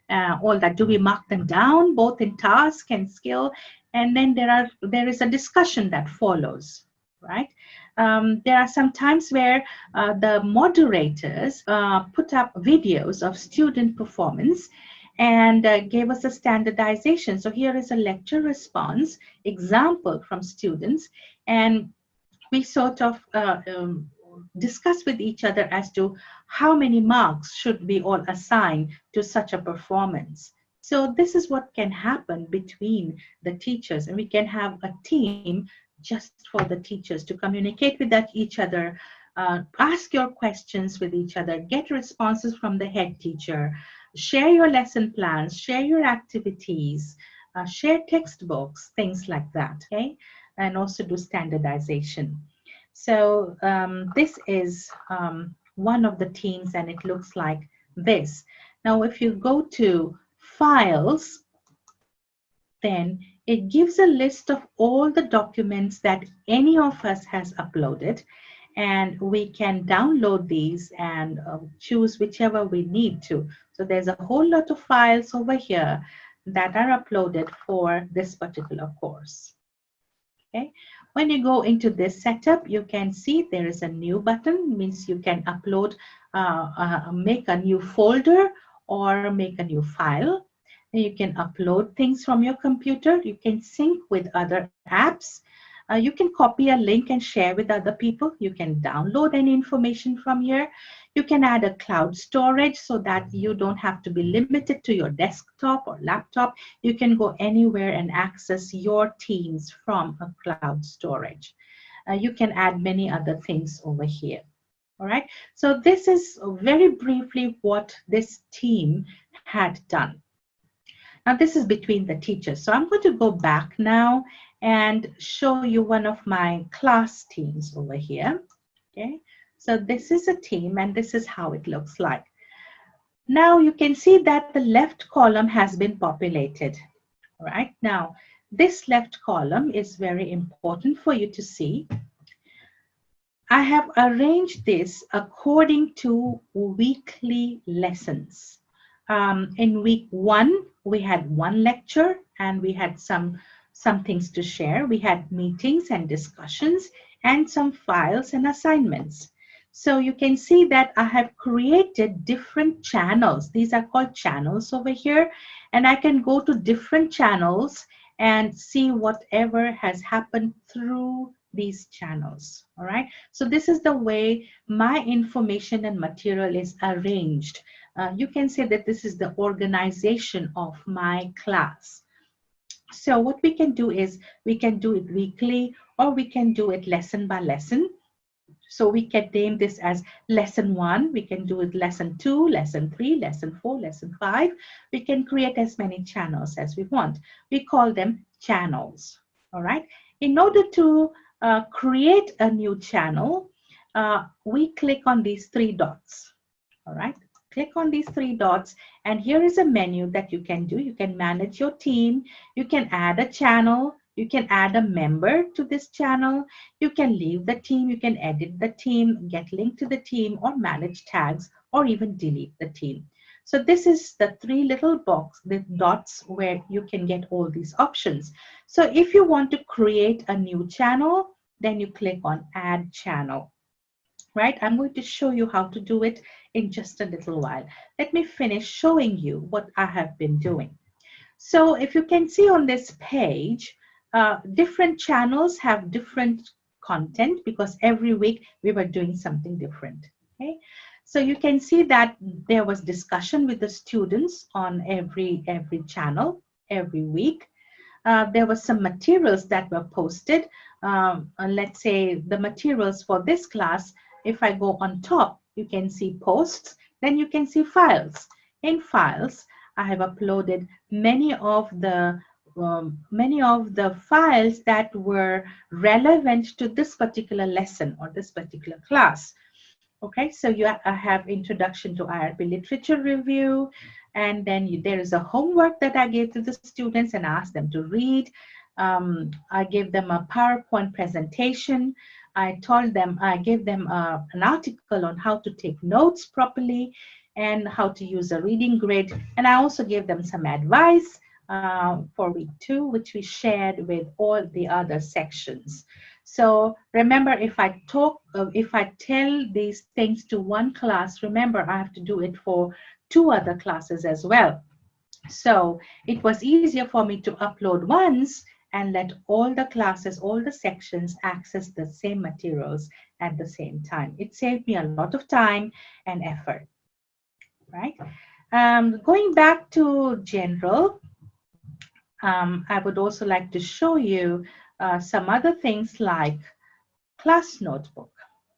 All that, do we mark them down both in task and skill? And then there is a discussion that follows, right? There are some times where the moderators put up videos of student performance and gave us a standardization. So here is a lecture response example from students, and we sort of discuss with each other as to how many marks should we all assign to such a performance. So this is what can happen between the teachers, and we can have a team just for the teachers to communicate with each other, ask your questions with each other, get responses from the head teacher, share your lesson plans, share your activities, share textbooks, things like that, okay? And also do standardization. So this is one of the teams, and it looks like this. Now, if you go to files, then it gives a list of all the documents that any of us has uploaded, and we can download these and choose whichever we need to. So there's a whole lot of files over here that are uploaded for this particular course. Okay. When you go into this setup, you can see there is a new button, means you can upload, make a new folder or make a new file. You can upload things from your computer. You can sync with other apps. You can copy a link and share with other people. You can download any information from here. You can add a cloud storage so that you don't have to be limited to your desktop or laptop. You can go anywhere and access your Teams from a cloud storage. You can add many other things over here. All right. So this is very briefly what this team had done. Now this is between the teachers. So I'm going to go back now and show you one of my class teams over here. Okay. So this is a team, and this is how it looks like. Now you can see that the left column has been populated. All right. Now this left column is very important for you to see. I have arranged this according to weekly lessons. In week 1, we had 1 lecture and we had some things to share. We had meetings and discussions and some files and assignments. So you can see that I have created different channels. These are called channels over here. And I can go to different channels and see whatever has happened through these channels. All right. So this is the way my information and material is arranged. You can say that this is the organization of my class. So what we can do is we can do it weekly or we can do it lesson by lesson. So we can name this as lesson 1. We can do it lesson 2, lesson 3, lesson 4, lesson 5. We can create as many channels as we want. We call them channels. All right. In order to create a new channel, we click on these 3 dots. All right. Click on these 3 dots and here is a menu that you can do. You can manage your team. You can add a channel. You can add a member to this channel. You can leave the team. You can edit the team, get linked to the team, or manage tags, or even delete the team. So this is the 3 little the dots where you can get all these options. So if you want to create a new channel, then you click on Add Channel. Right? I'm going to show you how to do it in just a little while. Let me finish showing you what I have been doing. So if you can see on this page, different channels have different content because every week we were doing something different. Okay, so you can see that there was discussion with the students on every channel every week. There were some materials that were posted. Let's say the materials for this class, if I go on top, you can see posts, then you can see files. In files, I have uploaded many of the files that were relevant to this particular lesson or this particular class. Okay, so I have introduction to IRB literature review, and then there is a homework that I gave to the students and asked them to read. I gave them a PowerPoint presentation. I gave them an article on how to take notes properly and how to use a reading grid. And I also gave them some advice for week 2, which we shared with all the other sections. So remember, if I tell these things to one class, remember I have to do it for 2 other classes as well. So it was easier for me to upload once and let all the classes, all the sections access the same materials at the same time. It saved me a lot of time and effort, right? Going back to general, I would also like to show you some other things like class notebook.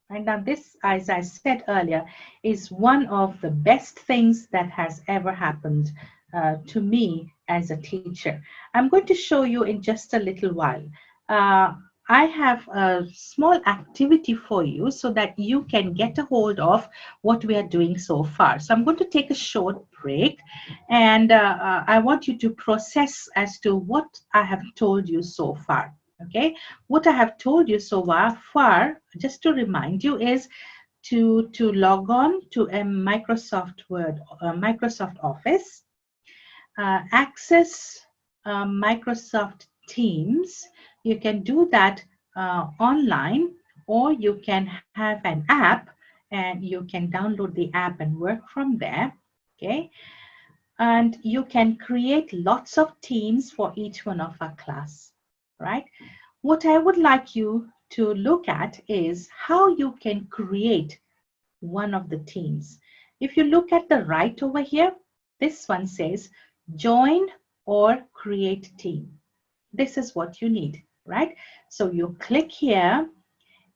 And now this, as I said earlier, is one of the best things that has ever happened to me as a teacher. I'm going to show you in just a little while. I have a small activity for you so that you can get a hold of what we are doing so far. So I'm going to take a short break and I want you to process as to what I have told you so far. Okay, what I have told you so far, just to remind you, is to log on to a Microsoft Office, access Microsoft Teams. You can do that online, or you can have an app and you can download the app and work from there. Okay, and you can create lots of teams for each one of our class, right? What I would like you to look at is how you can create one of the teams. If you look at the right over here, this one says join or create team. This is what you need, right? So you click here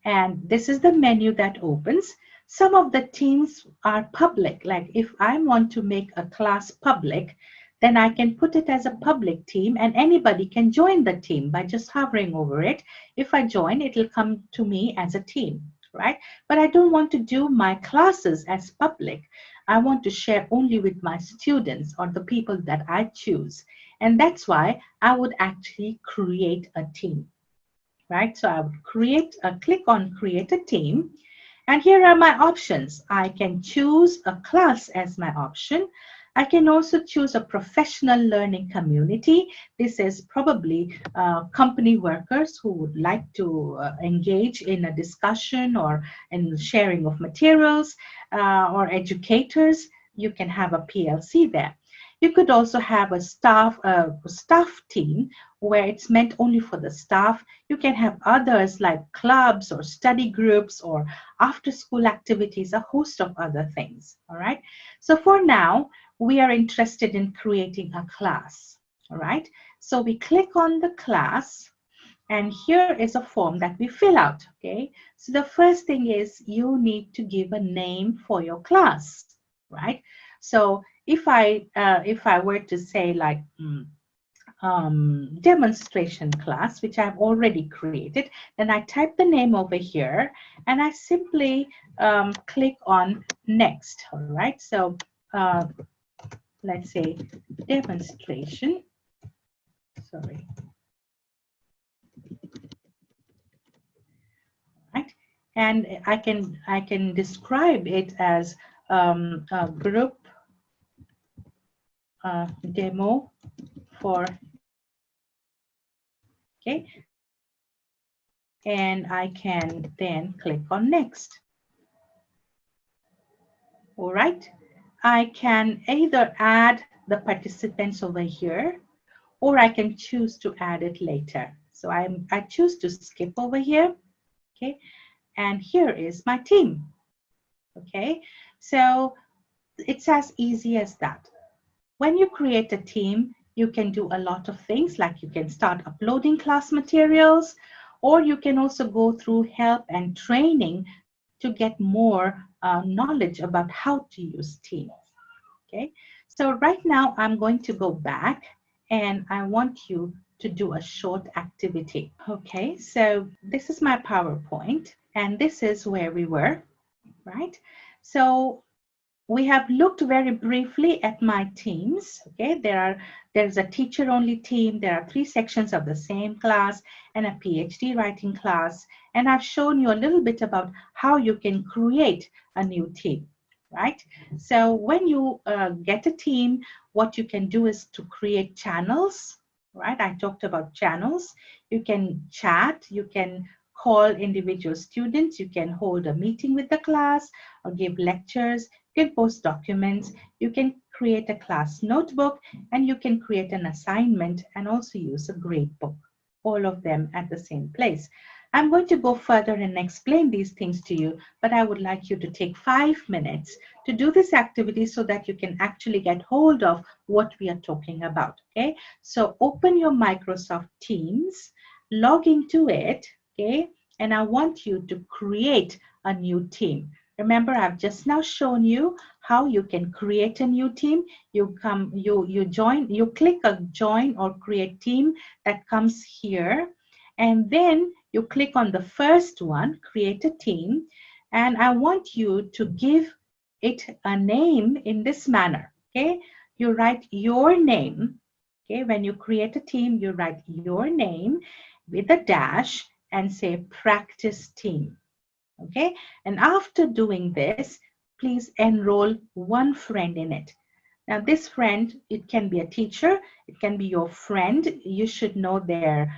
and this is the menu that opens. Some of the teams are public. Like if I want to make a class public, then I can put it as a public team and anybody can join the team by just hovering over it. If I join, it'll come to me as a team, right? But I don't want to do my classes as public. I want to share only with my students or the people that I choose. And that's why I would actually create a team, right? So I would click on create a team. And here are my options. I can choose a class as my option. I can also choose a professional learning community. This is probably company workers who would like to engage in a discussion or in sharing of materials, or educators. You can have a PLC there. You could also have a staff team where it's meant only for the staff. You can have others like clubs or study groups or after school activities, a host of other things. All right. So for now, we are interested in creating a class. All right. So we click on the class, and here is a form that we fill out. Okay. So the first thing is you need to give a name for your class. Right. So if I were to say like demonstration class, which I've already created, then I type the name over here and I simply click on next. All right, so let's say demonstration, sorry, right? And I can describe it as a group demo for, okay, and I can then click on next. All right, I can either add the participants over here, or I can choose to add it later. So I choose to skip over here, okay, and here is my team, okay. So it's as easy as that. When you create a team, you can do a lot of things, like you can start uploading class materials, or you can also go through help and training to get more knowledge about how to use Teams. Okay, so right now I'm going to go back and I want you to do a short activity. Okay, so this is my PowerPoint and this is where we were, right? So we have looked very briefly at my teams. Okay, there's a teacher only team, there are 3 sections of the same class and a PhD writing class, and I've shown you a little bit about how you can create a new team, right? So when you get a team, what you can do is to create channels, right? I talked about channels. You can chat, you can call individual students, you can hold a meeting with the class or give lectures, you can post documents, you can create a class notebook, and you can create an assignment and also use a grade book, all of them at the same place. I'm going to go further and explain these things to you, but I would like you to take 5 minutes to do this activity so that you can actually get hold of what we are talking about, okay? So open your Microsoft Teams, log into it, okay? And I want you to create a new team. Remember, I've just now shown you how you can create a new team. You click a join or create team that comes here, and then you click on the first one, create a team, and I want you to give it a name in this manner, okay? You write your name, okay? When you create a team, you write your name with a dash and say practice team. Okay, and after doing this, please enroll one friend in it. Now this friend, it can be a teacher, it can be your friend. You should know their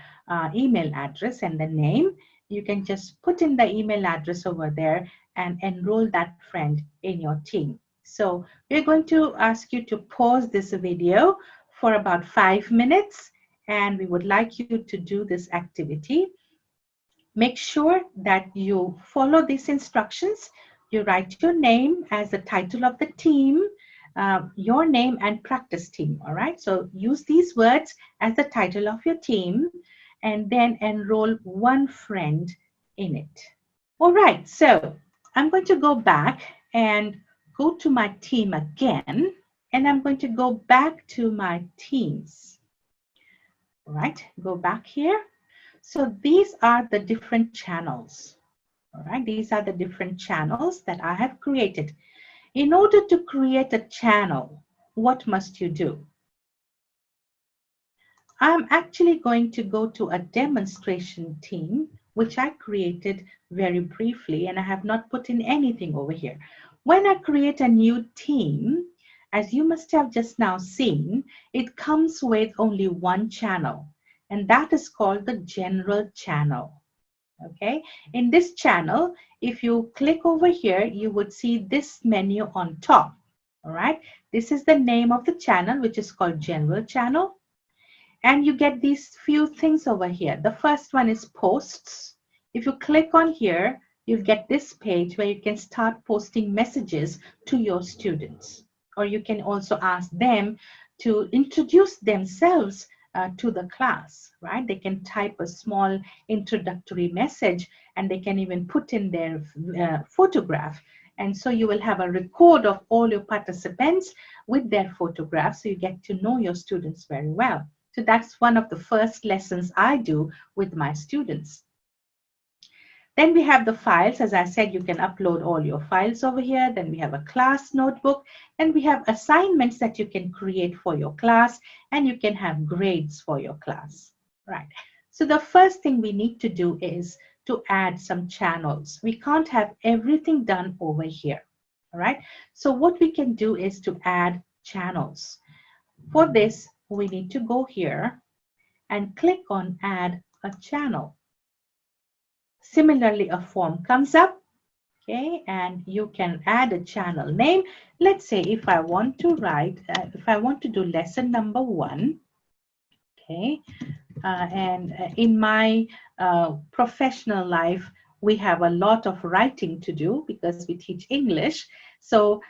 email address and the name. You can just put in the email address over there and enroll that friend in your team. So we're going to ask you to pause this video for about 5 minutes, and we would like you to do this activity. Make sure that you follow these instructions. You write your name as the title of the team, your name and practice team, all right? So use these words as the title of your team and then enroll one friend in it. All right, so I'm going to go back and go to my team again, and I'm going to go back to my teams. All right, go back here. So these are the different channels. All right, these are the different channels that I have created. In order to create a channel, what must you do? I'm actually going to go to a demonstration team, which I created very briefly, and I have not put in anything over here. When I create a new team, as you must have just now seen, it comes with only one channel, and that is called the general channel. Okay, in this channel, if you click over here, you would see this menu on top. All right, this is the name of the channel, which is called general channel. And you get these few things over here. The first one is posts. If you click on here, you'll get this page where you can start posting messages to your students. Or you can also ask them to introduce themselves to the class, right? They can type a small introductory message, and they can even put in their photograph. And so you will have a record of all your participants with their photographs, so you get to know your students very well. So that's one of the first lessons I do with my students. Then we have the files. As I said, you can upload all your files over here. Then we have a class notebook. And we have assignments that you can create for your class, and you can have grades for your class. Right. So the first thing we need to do is to add some channels. We can't have everything done over here. All right. So what we can do is to add channels. For this, we need to go here and click on add a channel. Similarly, a form comes up, okay, and you can add a channel name. Let's say if I want to write, if I want to do lesson number 1, okay, and in my professional life, we have a lot of writing to do because we teach English. So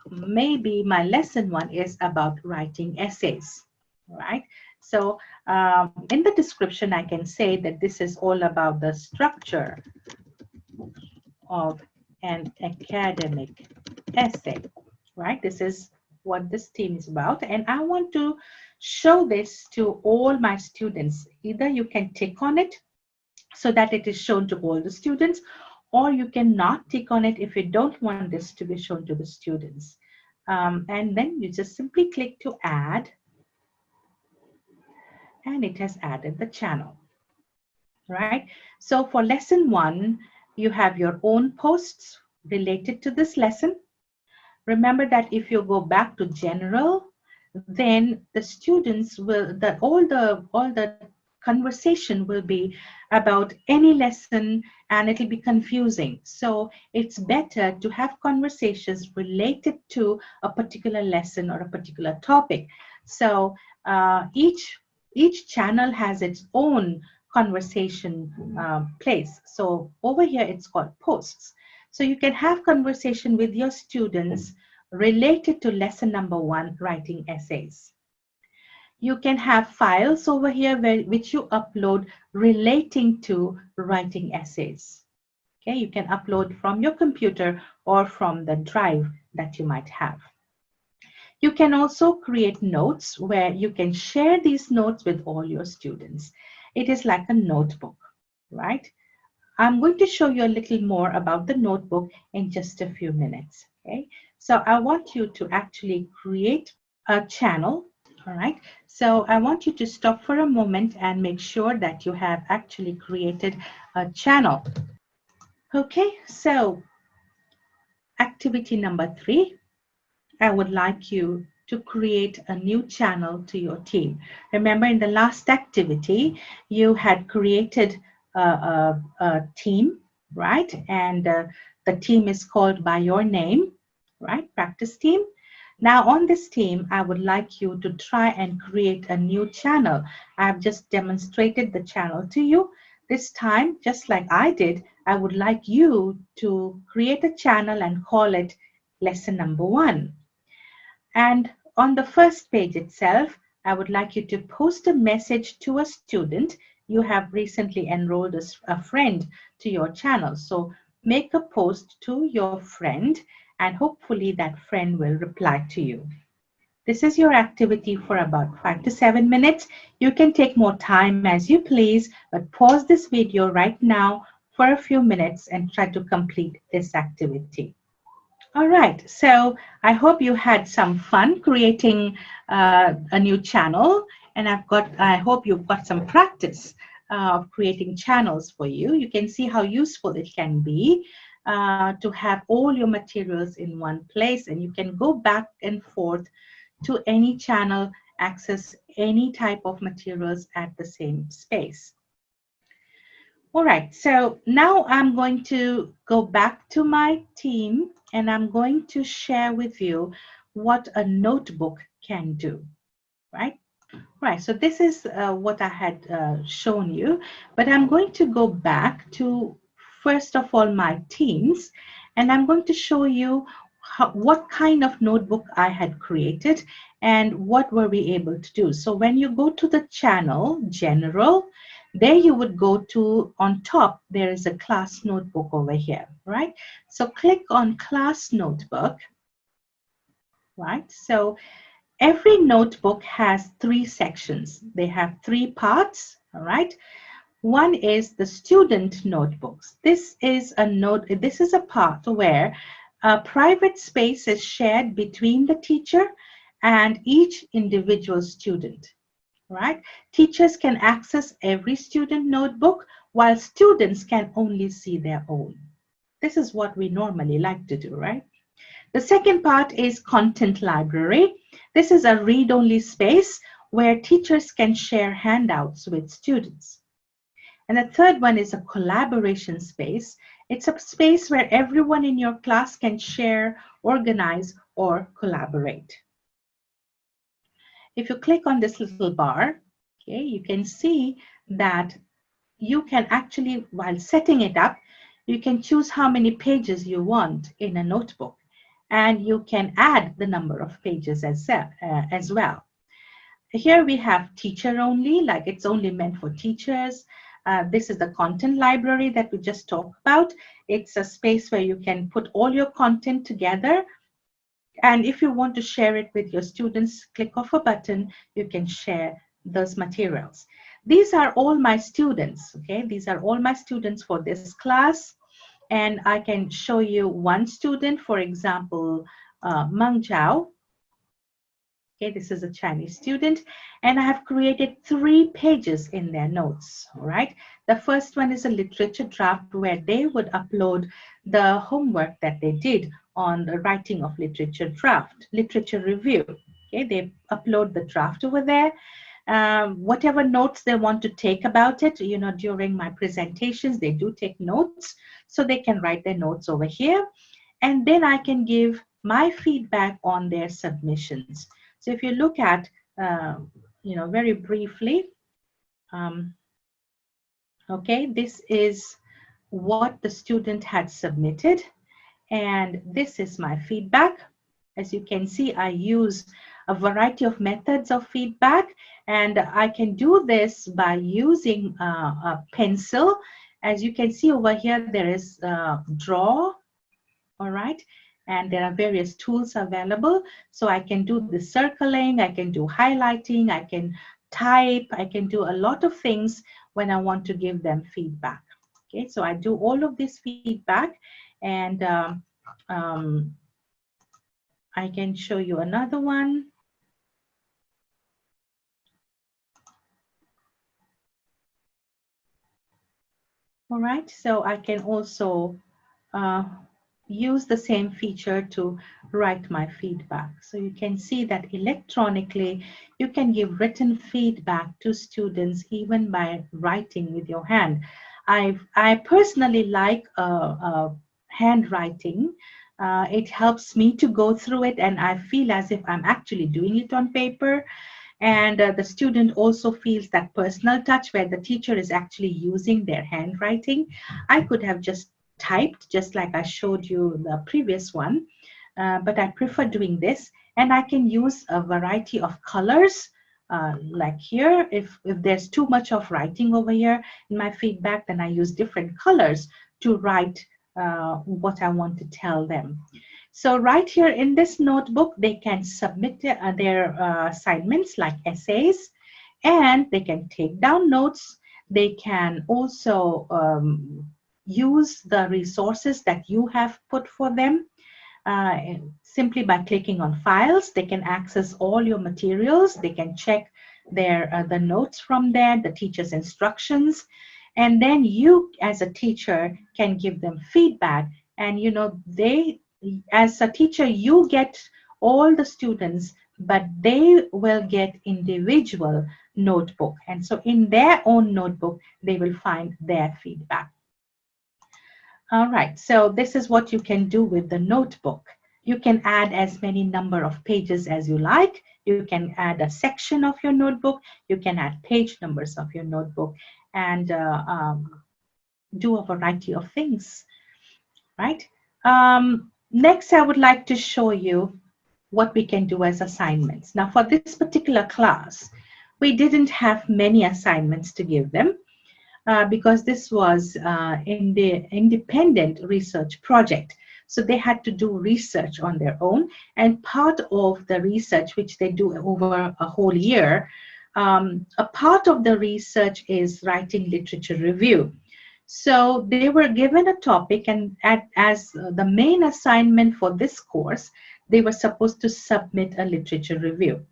maybe my lesson 1 is about writing essays, right? So in the description, I can say that this is all about the structure of an academic essay, right? This is what this theme is about. And I want to show this to all my students. Either you can tick on it so that it is shown to all the students, or you cannot tick on it if you don't want this to be shown to the students. And then you just simply click to add, and it has added the channel, right? So for lesson 1, you have your own posts related to this lesson. Remember that if you go back to general, then the students will, all the conversation will be about any lesson, and it'll be confusing. So it's better to have conversations related to a particular lesson or a particular topic. So each channel has its own conversation place. So over here it's called posts. So you can have conversation with your students related to lesson number 1, writing essays. You can have files over here which you upload relating to writing essays. Okay, you can upload from your computer or from the drive that you might have. You can also create notes where you can share these notes with all your students. It is like a notebook, right? I'm going to show you a little more about the notebook in just a few minutes. Okay, so I want you to actually create a channel. All right, so I want you to stop for a moment and make sure that you have actually created a channel. Okay, so activity number 3, I would like you to create a new channel to your team. Remember, in the last activity, you had created a team, right? And the team is called by your name, right? Practice team. Now on this team, I would like you to try and create a new channel. I've just demonstrated the channel to you. This time, just like I did, I would like you to create a channel and call it lesson number 1. And on the first page itself, I would like you to post a message to a student. You have recently enrolled a friend to your channel. So make a post to your friend, and hopefully that friend will reply to you. This is your activity for about 5 to 7 minutes. You can take more time as you please, but pause this video right now for a few minutes and try to complete this activity. All right, so I hope you had some fun creating a new channel, and I hope you've got some practice of creating channels for you. You can see how useful it can be to have all your materials in one place, and you can go back and forth to any channel, access any type of materials at the same space. All right, so now I'm going to go back to my team and I'm going to share with you what a notebook can do, right? Right, so this is what I had shown you, but I'm going to go back to, first of all, my teams, and I'm going to show you what kind of notebook I had created and what were we able to do. So when you go to the channel, General, there you would go to, on top, there is a class notebook over here, right? So click on class notebook, right? So every notebook has three sections. They have three parts, all right? One is the student notebooks. This is a part where a private space is shared between the teacher and each individual student, right? Teachers can access every student notebook while students can only see their own. This is what we normally like to do, right? The second part is content library. This is a read-only space where teachers can share handouts with students. And the third one is a collaboration space. It's a space where everyone in your class can share, organize, or collaborate. If you click on this little bar, okay, you can see that you can actually, while setting it up, you can choose how many pages you want in a notebook. And you can add the number of pages as well. Here we have teacher only, like it's only meant for teachers. This is the content library that we just talked about. It's a space where you can put all your content together. And if you want to share it with your students, click off a button, you can share those materials. These are all my students, okay? These are all my students for this class. And I can show you one student, for example, Meng Zhao. Okay, this is a Chinese student, and I have created 3 pages in their notes, all right? The first one is a literature draft where they would upload the homework that they did on the writing of literature draft, literature review. Okay, they upload the draft over there. Whatever notes they want to take about it, you know, during my presentations, they do take notes, so they can write their notes over here. And then I can give my feedback on their submissions. So if you look at, you know, very briefly, okay, this is what the student had submitted, and this is my feedback. As you can see, I use a variety of methods of feedback, and I can do this by using a pencil. As you can see over here, there is draw, all right? And there are various tools available. So I can do the circling, I can do highlighting, I can type, I can do a lot of things when I want to give them feedback. Okay, so I do all of this feedback, and I can show you another one. All right, so I can also use the same feature to write my feedback. So you can see that electronically, you can give written feedback to students even by writing with your hand. I personally like handwriting. It helps me to go through it, and I feel as if I'm actually doing it on paper. And the student also feels that personal touch where the teacher is actually using their handwriting. I could have just typed, just like I showed you the previous one, but I prefer doing this. And I can use a variety of colors, like here. If there's too much of writing over here in my feedback, then I use different colors to write what I want to tell them. So right here in this notebook, they can submit their assignments like essays, and they can take down notes. They can also use the resources that you have put for them. simply by clicking on files. They can access all your materials. They can check the notes from there, the teacher's instructions, and then you as a teacher can give them feedback. And they, as a teacher, you get all the students, but they will get individual notebook, and so in their own notebook they will find their feedback. All right, so this is what you can do with the notebook. You can add as many number of pages as you like. You can add a section of your notebook. You can add page numbers of your notebook, and do a variety of things, right? Next, I would like to show you what we can do as assignments. Now, for this particular class, we didn't have many assignments to give them. Because this was in the independent research project. So they had to do research on their own. And part of the research, which they do over a whole year, a part of the research is writing literature review. So they were given a topic, and as the main assignment for this course, they were supposed to submit a literature review.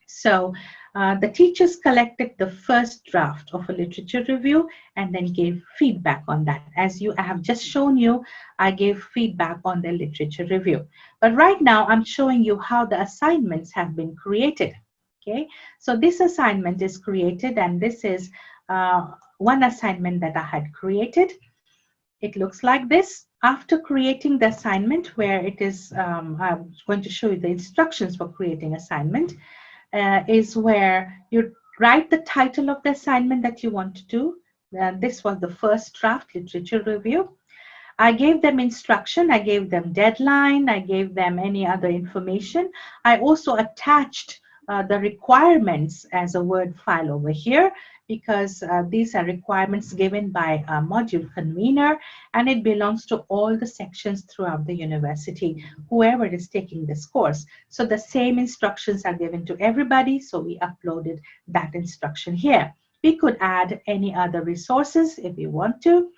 So the teachers collected the first draft of a literature review and then gave feedback on that. As I have just shown you, I gave feedback on the literature review. But right now, I'm showing you how the assignments have been created. Okay, so this assignment is created, and this is one assignment that I had created. It looks like this. After creating the assignment, where it is, I'm going to show you the instructions for creating assignment. Is where you write the title of the assignment that you want to do. This was the first draft, literature review. I gave them instruction, I gave them deadline, I gave them any other information. I also attached the requirements as a Word file over here, because these are requirements given by a module convener, and it belongs to all the sections throughout the university, whoever is taking this course. So the same instructions are given to everybody, so we uploaded that instruction here. We could add any other resources if we want to.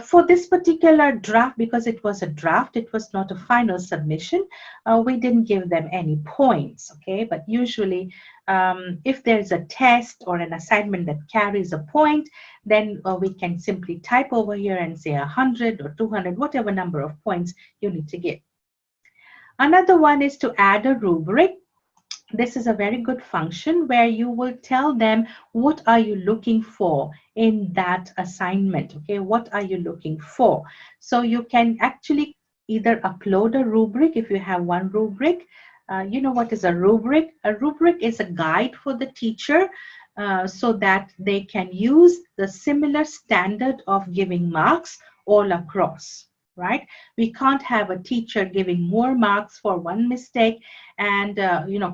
For this particular draft, because it was a draft, it was not a final submission, we didn't give them any points, okay? But usually, if there's a test or an assignment that carries a point, then we can simply type over here and say 100 or 200, whatever number of points you need to give. Another one is to add a rubric. This is a very good function where you will tell them what are you looking for in that assignment. Okay, what are you looking for? So you can actually either upload a rubric if you have one rubric. You know what is a rubric? A rubric is a guide for the teacher so that they can use the similar standard of giving marks all across. Right? We can't have a teacher giving more marks for one mistake and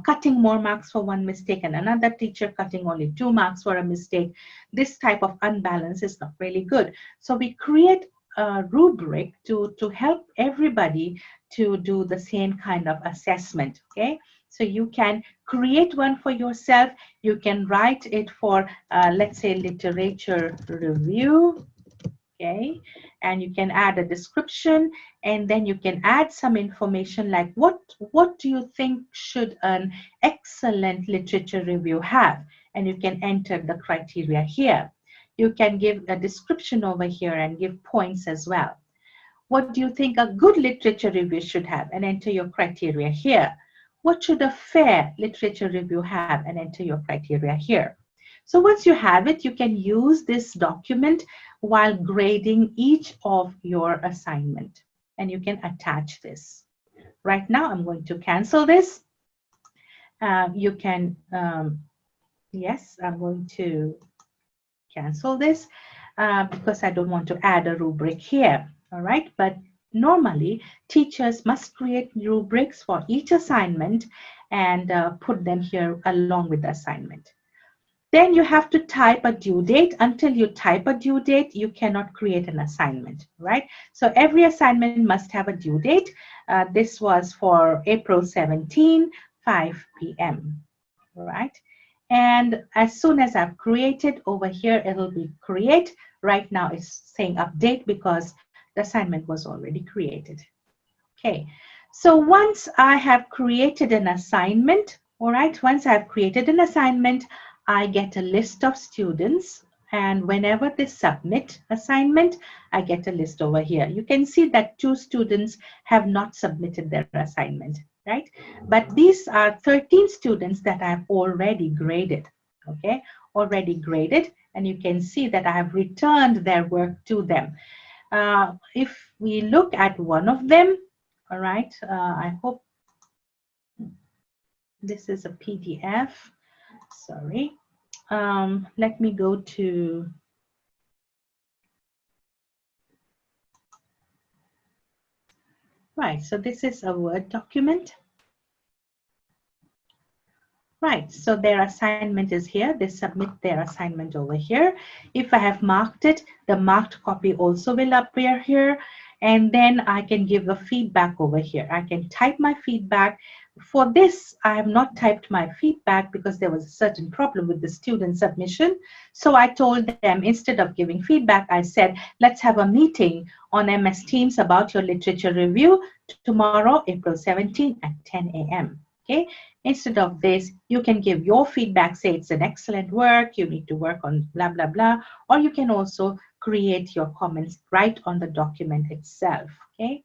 cutting more marks for one mistake and another teacher cutting only 2 marks for a mistake. This type of unbalance is not really good. So we create a rubric to help everybody to do the same kind of assessment. Okay, so you can create one for yourself. You can write it for let's say literature review. Okay, and you can add a description, and then you can add some information like what do you think should an excellent literature review have, and you can enter the criteria here. You can give a description over here and give points as well. What do you think a good literature review should have, and enter your criteria here. What should a fair literature review have, and enter your criteria here. So once you have it, you can use this document while grading each of your assignment, and you can attach this. Right now, I'm going to cancel this. You can, yes, I'm going to cancel this because I don't want to add a rubric here, all right? But normally, teachers must create rubrics for each assignment and put them here along with the assignment. Then you have to type a due date. Until you type a due date, you cannot create an assignment, right? So every assignment must have a due date. This was for April 17, 5 p.m., right? And as soon as I've created over here, it'll be create. Right now it's saying update because the assignment was already created. Okay, so once I have created an assignment, all right, once I've created an assignment, I get a list of students, and whenever they submit assignment, I get a list over here. You can see that 2 students have not submitted their assignment, right? But these are 13 students that I've already graded, okay? Already graded, and you can see that I have returned their work to them. If we look at one of them, all right, I hope this is a PDF. Sorry. Let me go to, right, so this is a Word document. Right, so their assignment is here. They submit their assignment over here. If I have marked it, the marked copy also will appear here. And then I can give a feedback over here. I can type my feedback. For this, I have not typed my feedback because there was a certain problem with the student submission. So I told them, instead of giving feedback, I said, let's have a meeting on MS Teams about your literature review tomorrow, April 17 at 10 a.m. Okay. Instead of this, you can give your feedback, say it's an excellent work, you need to work on blah, blah, blah, or you can also create your comments right on the document itself, okay?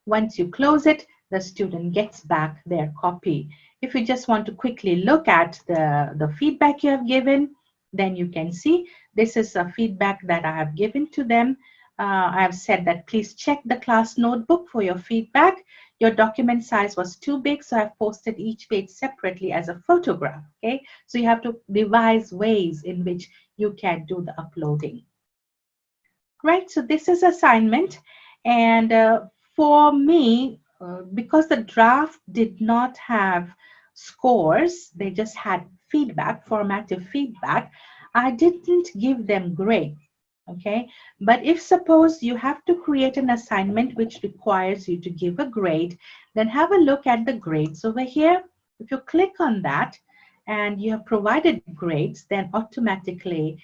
Once you close it, the student gets back their copy. If you just want to quickly look at the feedback you have given, then you can see this is a feedback that I have given to them. I have said that please check the class notebook for your feedback. Your document size was too big, so I've posted each page separately as a photograph, okay? So you have to devise ways in which you can do the uploading. Right, so this is assignment, and for me, because the draft did not have scores, they just had feedback, formative feedback, I didn't give them grade. Okay, but if suppose you have to create an assignment which requires you to give a grade, then have a look at the grades over here. If you click on that and you have provided grades, then automatically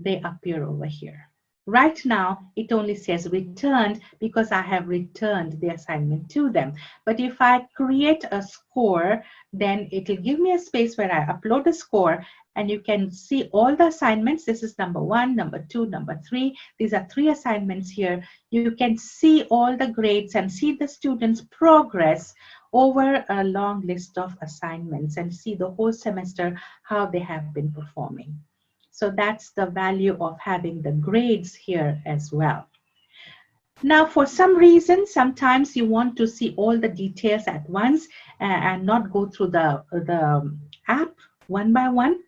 they appear over here. Right now, it only says returned because I have returned the assignment to them. But if I create a score, then it will give me a space where I upload a score, and you can see all the assignments. This is number 1, number 2, number 3. These are 3 assignments here. You can see all the grades and see the students' progress over a long list of assignments and see the whole semester how they have been performing. So that's the value of having the grades here as well. Now, for some reason, sometimes you want to see all the details at once and not go through the app one by one.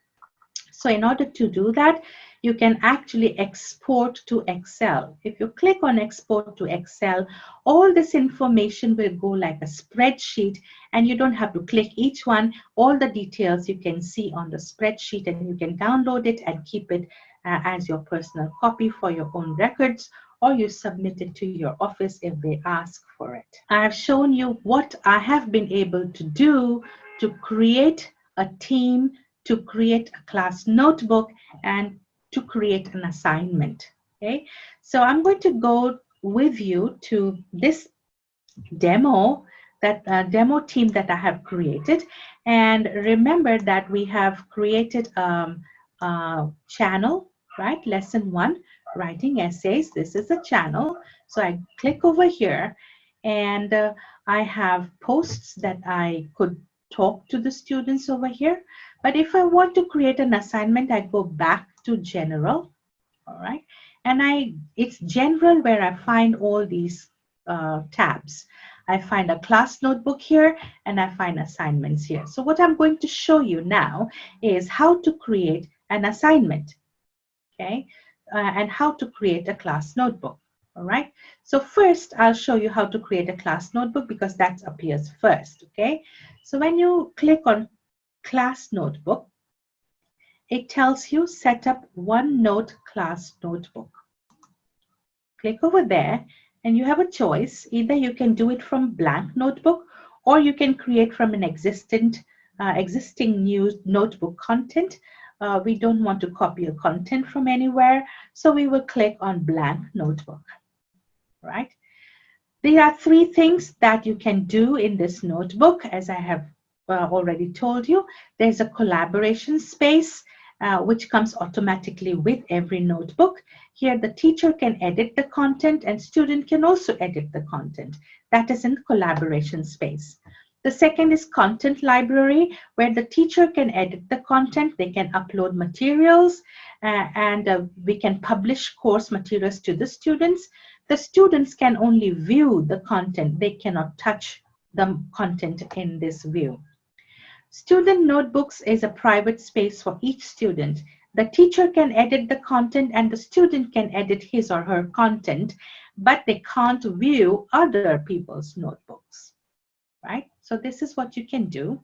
So in order to do that, you can actually export to Excel. If you click on export to Excel, all this information will go like a spreadsheet, and you don't have to click each one. All the details you can see on the spreadsheet, and you can download it and keep it as your personal copy for your own records, or you submit it to your office if they ask for it. I have shown you what I have been able to do to create a team, to create a class notebook, and to create an assignment. Okay, so I'm going to go with you to this demo, that demo team that I have created. And remember that we have created a channel, right? Lesson 1, writing essays. This is a channel. So I click over here, and I have posts that I could talk to the students over here. But if I want to create an assignment, I go back to general, all right? And it's general where I find all these tabs. I find a class notebook here, and I find assignments here. So what I'm going to show you now is how to create an assignment, okay? And how to create a class notebook, all right? So first, I'll show you how to create a class notebook because that appears first, okay? So when you click on class notebook, it tells you set up OneNote class notebook. Click over there, and you have a choice. Either you can do it from blank notebook, or you can create from an existing new notebook content. We don't want to copy a content from anywhere, so we will click on blank notebook, right? There are three things that you can do in this notebook, as I have already told you. There's a collaboration space, which comes automatically with every notebook. Here, the teacher can edit the content and student can also edit the content. That is in collaboration space. The second is content library, where the teacher can edit the content, they can upload materials, and we can publish course materials to the students. The students can only view the content. They cannot touch the content in this view. Student notebooks is a private space for each student. The teacher can edit the content and the student can edit his or her content, but they can't view other people's notebooks, right? So this is what you can do.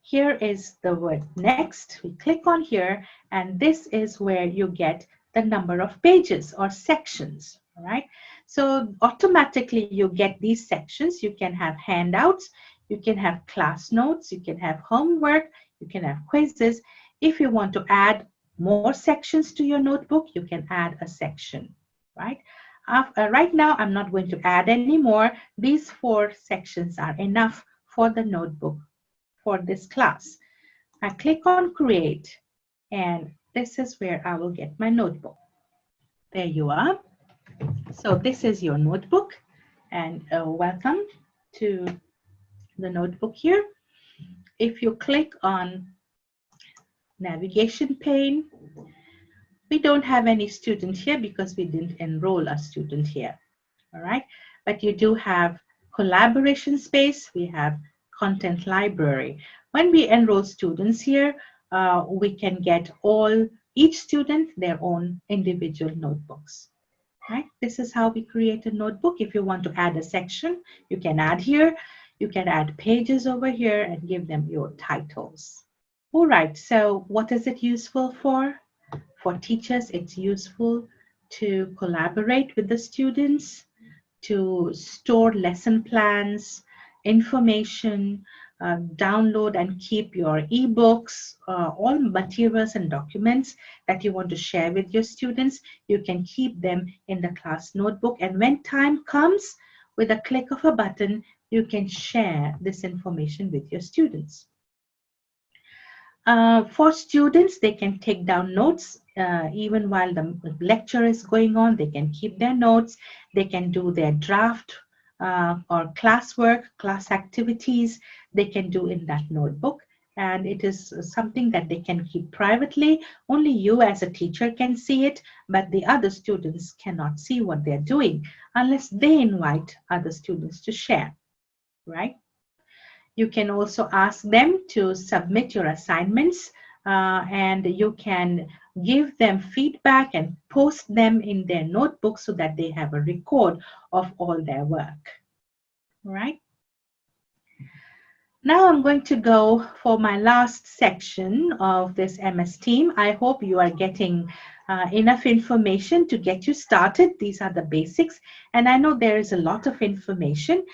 Here is the word next. We click on here, and this is where you get the number of pages or sections, all right? So automatically you get these sections. You can have handouts, you can have class notes, you can have homework, you can have quizzes. If you want to add more sections to your notebook, you can add a section, right? Right now, I'm not going to add any more. These 4 sections are enough for the notebook for this class. I click on create, and this is where I will get my notebook. There you are. So this is your notebook, and welcome to the notebook here. If you click on navigation pane, we don't have any student here because we didn't enroll a student here, all right? But you do have collaboration space, we have content library. When we enroll students here, we can get each student their own individual notebooks, right? This is how we create a notebook. If you want to add a section, you can add here. You can add pages over here and give them your titles. All right, so what is it useful for? For teachers, it's useful to collaborate with the students, to store lesson plans, information, download and keep your ebooks, all materials and documents that you want to share with your students. You can keep them in the class notebook, and when time comes, with a click of a button, you can share this information with your students. For students, they can take down notes even while the lecture is going on. They can keep their notes. They can do their draft or classwork, class activities. They can do in that notebook. And it is something that they can keep privately. Only you as a teacher can see it, but the other students cannot see what they're doing unless they invite other students to share, right? You can also ask them to submit your assignments, and you can give them feedback and post them in their notebook so that they have a record of all their work. All right. Now I'm going to go for my last section of this MS Team. I hope you are getting enough information to get you started. These are the basics, and I know there is a lot of information.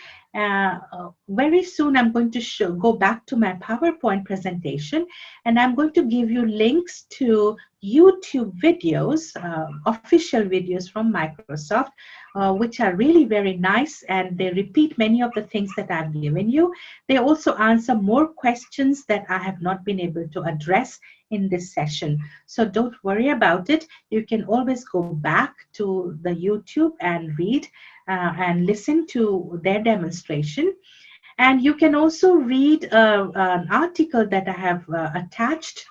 Very soon I'm going to go back to my PowerPoint presentation, and I'm going to give you links to YouTube videos, official videos from Microsoft, which are really very nice, and they repeat many of the things that I've given you. They also answer more questions that I have not been able to address in this session. So don't worry about it. You can always go back to the YouTube and read and listen to their demonstration. And you can also read an article that I have attached.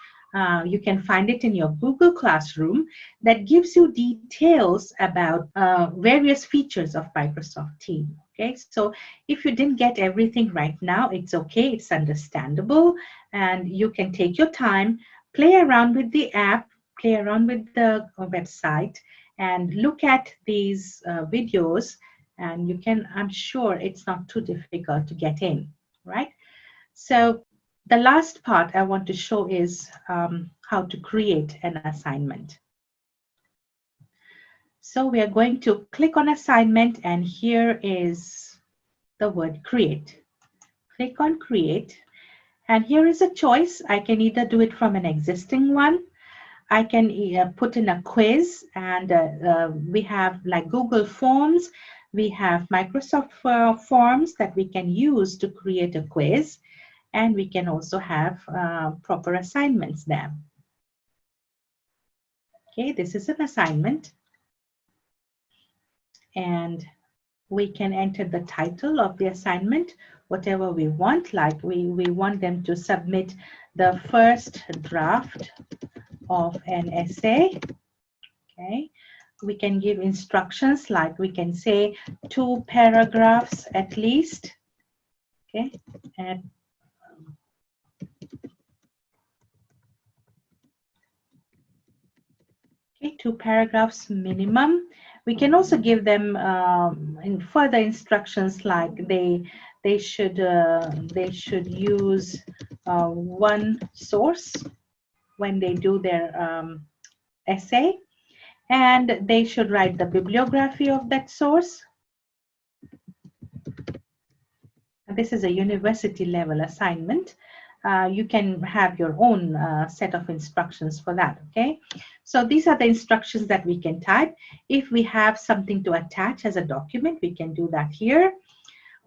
You can find it in your Google Classroom that gives you details about various features of Microsoft Teams. Okay, so if you didn't get everything right now, it's okay, it's understandable, and you can take your time, play around with the app, play around with the website, and look at these videos, and you can, I'm sure it's not too difficult to get in, right? So the last part I want to show is how to create an assignment. So we are going to click on assignment, and here is the word create. Click on create, and here is a choice. I can either do it from an existing one. I can put in a quiz, and we have like Google Forms. We have Microsoft Forms that we can use to create a quiz, and we can also have proper assignments there. Okay, this is an assignment, and we can enter the title of the assignment, whatever we want, like we want them to submit the first draft of an essay. Okay, we can give instructions, like we can say 2 paragraphs at least. Okay, and okay, 2 paragraphs minimum. We can also give them in further instructions, like they should use one source when they do their essay, and they should write the bibliography of that source. This is a university level assignment. You can have your own set of instructions for that, okay? So these are the instructions that we can type. If we have something to attach as a document, we can do that here.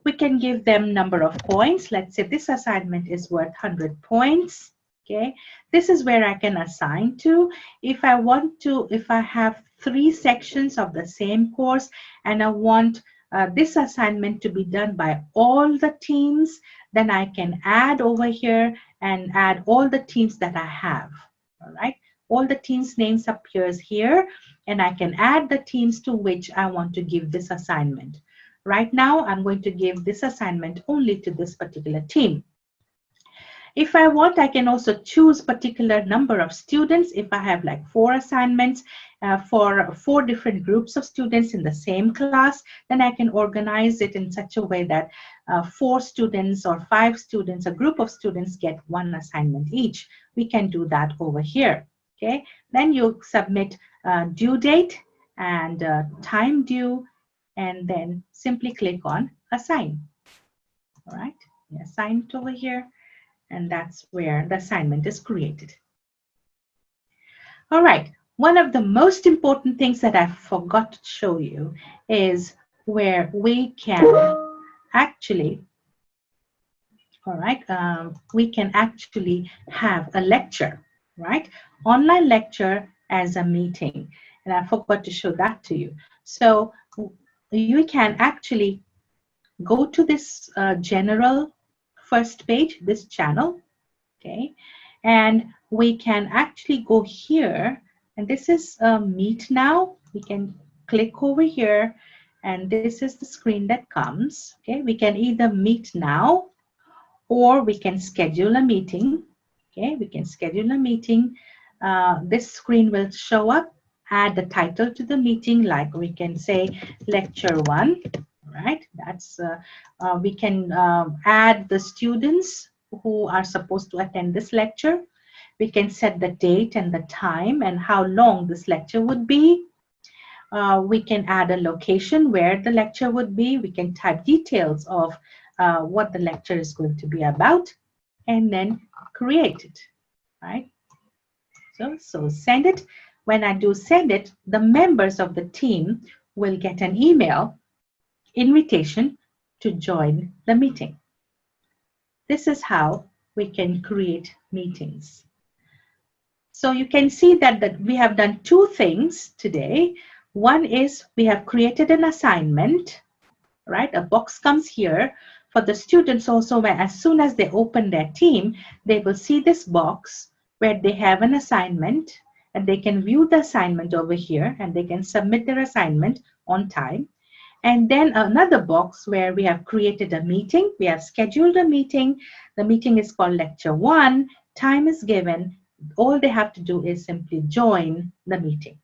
We can give them number of points. Let's say this assignment is worth 100 points, okay? This is where I can assign to. If I want to, if I have 3 sections of the same course and I want this assignment to be done by all the teams, then I can add over here and add all the teams that I have, all right? All the teams' names appears here, and I can add the teams to which I want to give this assignment. Right now, I'm going to give this assignment only to this particular team. If I want, I can also choose particular number of students. If I have like 4 assignments for 4 different groups of students in the same class, then I can organize it in such a way that 4 students or 5 students, a group of students, get 1 assignment each. We can do that over here. Okay, then you submit due date and time due, and then simply click on assign. All right, assign it over here, and that's where the assignment is created. All right, one of the most important things that I forgot to show you is where we can actually, all right, we can actually have a lecture, right? Online lecture as a meeting. And I forgot to show that to you. So you can actually go to this general first page, this channel, okay? And we can actually go here, and this is Meet Now. We can click over here, and this is the screen that comes, okay? We can either meet now, or we can schedule a meeting, okay? We can schedule a meeting. This screen will show up, add the title to the meeting, like we can say Lecture 1, right? That's, we can add the students who are supposed to attend this lecture. We can set the date and the time and how long this lecture would be. We can add a location where the lecture would be. We can type details of what the lecture is going to be about, and then create it, right? So send it. When I do send it, the members of the team will get an email invitation to join the meeting. This is how we can create meetings. So you can see that we have done 2 things today. One is we have created an assignment, right? A box comes here for the students also, where as soon as they open their team, they will see this box where they have an assignment, and they can view the assignment over here, and they can submit their assignment on time. And then another box where we have created a meeting. We have scheduled a meeting. The meeting is called Lecture 1. Time is given. All they have to do is simply join the meeting.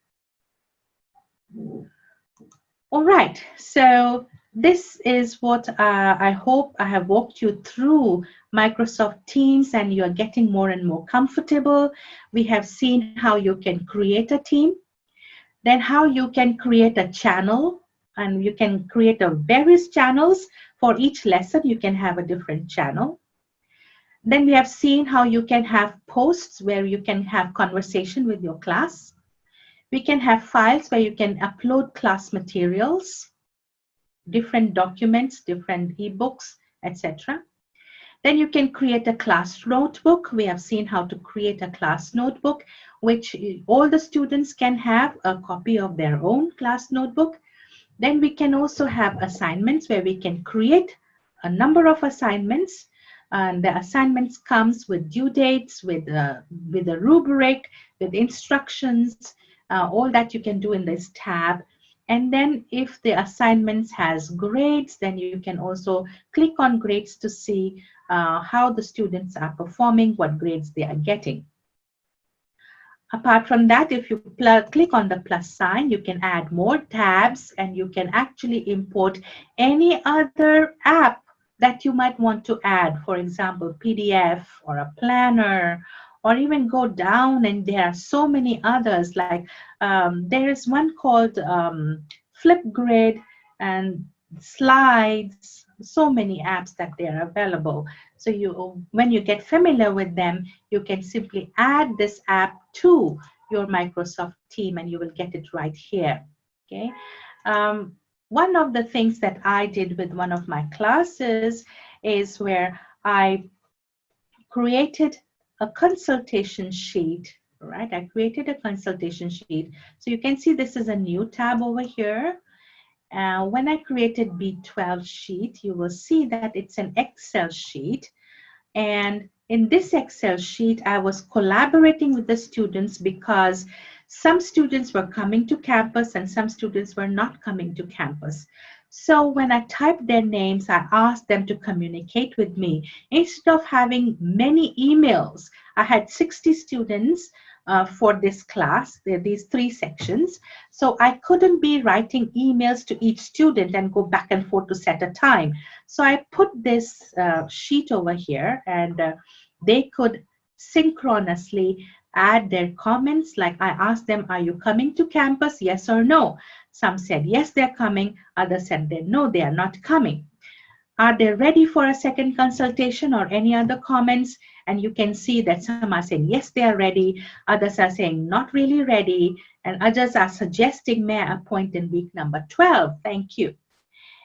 All right, so this is what I hope I have walked you through Microsoft Teams, and you're getting more and more comfortable. We have seen how you can create a team, then how you can create a channel, and you can create various channels. For each lesson, you can have a different channel. Then we have seen how you can have posts where you can have conversation with your class. We can have files where you can upload class materials. different documents, different ebooks, etc. Then you can create a class notebook. We have seen how to create a class notebook, which all the students can have a copy of their own class notebook. Then we can also have assignments where we can create a number of assignments. And the assignments comes with due dates, with a rubric, with instructions, all that you can do in this tab. And then if the assignments has grades, then you can also click on grades to see how the students are performing, what grades they are getting. Apart from that, if you click on the plus sign, you can add more tabs and you can actually import any other app that you might want to add. For example, PDF or a planner, or even go down, and there are so many others. Like there is one called Flipgrid and Slides, so many apps that they are available. So when you get familiar with them, you can simply add this app to your Microsoft team and you will get it right here. Okay. One of the things that I did with one of my classes is where I created a consultation sheet. Right, I created a consultation sheet. So you can see this is a new tab over here. When I created B12 sheet, you will see that it's an Excel sheet. And in this Excel sheet, I was collaborating with the students because some students were coming to campus and some students were not coming to campus. So when I typed their names, I asked them to communicate with me. Instead of having many emails, I had 60 students for this class, these 3 sections. So I couldn't be writing emails to each student and go back and forth to set a time. So I put this sheet over here, and they could synchronously add their comments. Like I asked them, are you coming to campus? Yes or no? Some said yes, they're coming. Others said no, they are not coming. Are they ready for a second consultation or any other comments? And you can see that some are saying yes, they are ready. Others are saying not really ready. And others are suggesting may I appoint in week number 12. Thank you.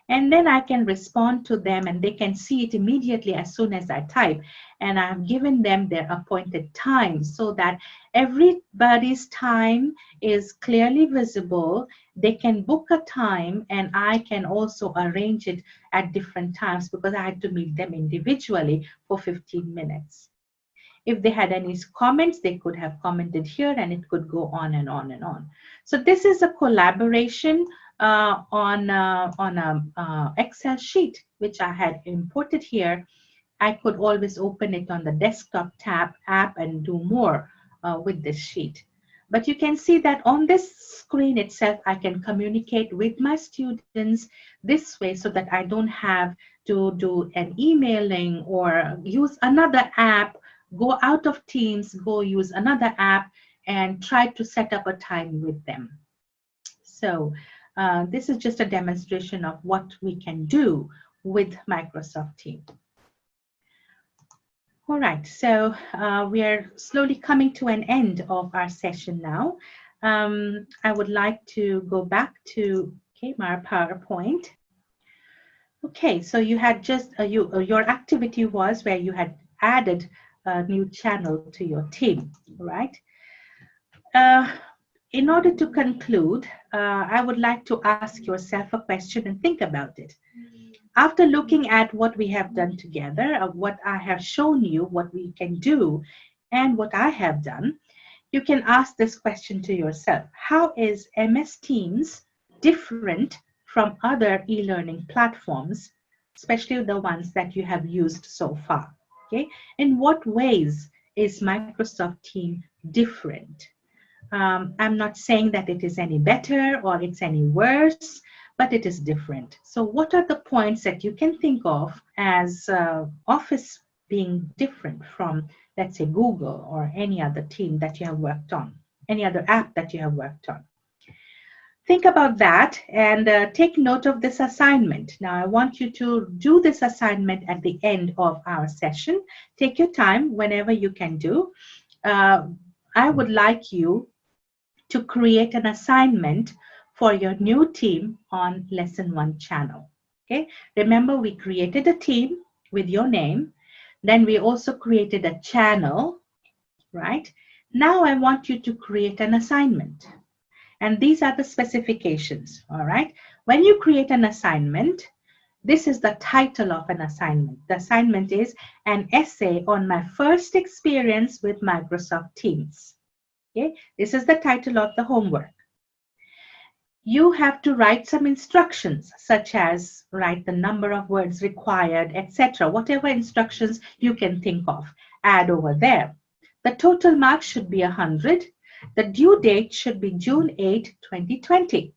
And then I can respond to them and they can see it immediately as soon as I type. And I've given them their appointed time so that everybody's time is clearly visible. They can book a time and I can also arrange it at different times because I had to meet them individually for 15 minutes. If they had any comments, they could have commented here and it could go on and on and on. So this is a collaboration on a Excel sheet, which I had imported here. I could always open it on the desktop tab app and do more with this sheet. But you can see that on this screen itself, I can communicate with my students this way so that I don't have to do an emailing or use another app, go out of Teams, go use another app and try to set up a time with them. So this is just a demonstration of what we can do with Microsoft Teams. All right, so we are slowly coming to an end of our session now. I would like to go back to my PowerPoint. Okay, so you had just, your activity was where you had added a new channel to your team, right? In order to conclude, I would like to ask yourself a question and think about it. After looking at what we have done together, of what I have shown you, what we can do, and what I have done, you can ask this question to yourself. How is MS Teams different from other e-learning platforms, especially the ones that you have used so far? Okay, in what ways is Microsoft Teams different? I'm not saying that it is any better or it's any worse, but it is different. So what are the points that you can think of as Office being different from, let's say, Google or any other team that you have worked on, any other app that you have worked on? Think about that and take note of this assignment. Now, I want you to do this assignment at the end of our session. Take your time whenever you can do. I would like you to create an assignment for your new team on Lesson 1 channel. Okay, remember we created a team with your name. Then we also created a channel, right? Now I want you to create an assignment. And these are the specifications, all right? When you create an assignment, this is the title of an assignment. The assignment is an essay on my first experience with Microsoft Teams. Okay, this is the title of the homework. You have to write some instructions, such as write the number of words required, etc. Whatever instructions you can think of, add over there. The total marks should be 100. The due date should be June 8, 2020.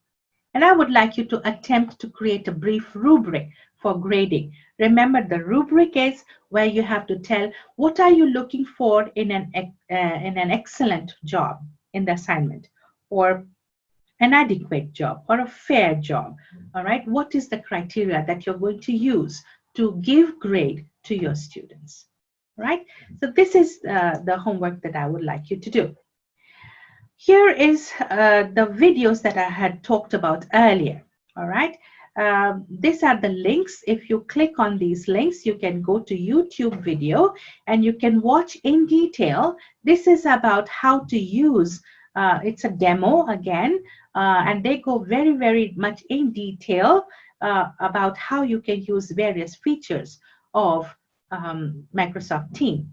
And I would like you to attempt to create a brief rubric for grading. Remember, the rubric is where you have to tell what are you looking for in an excellent job in the assignment, or an adequate job, or a fair job. All right, what is the criteria that you're going to use to give grade to your students? Right, so this is the homework that I would like you to do. Here is the videos that I had talked about earlier. All right, these are the links. If you click on these links, you can go to YouTube video and you can watch in detail. This is about how to use, it's a demo again, and they go very, very much in detail about how you can use various features of Microsoft Teams.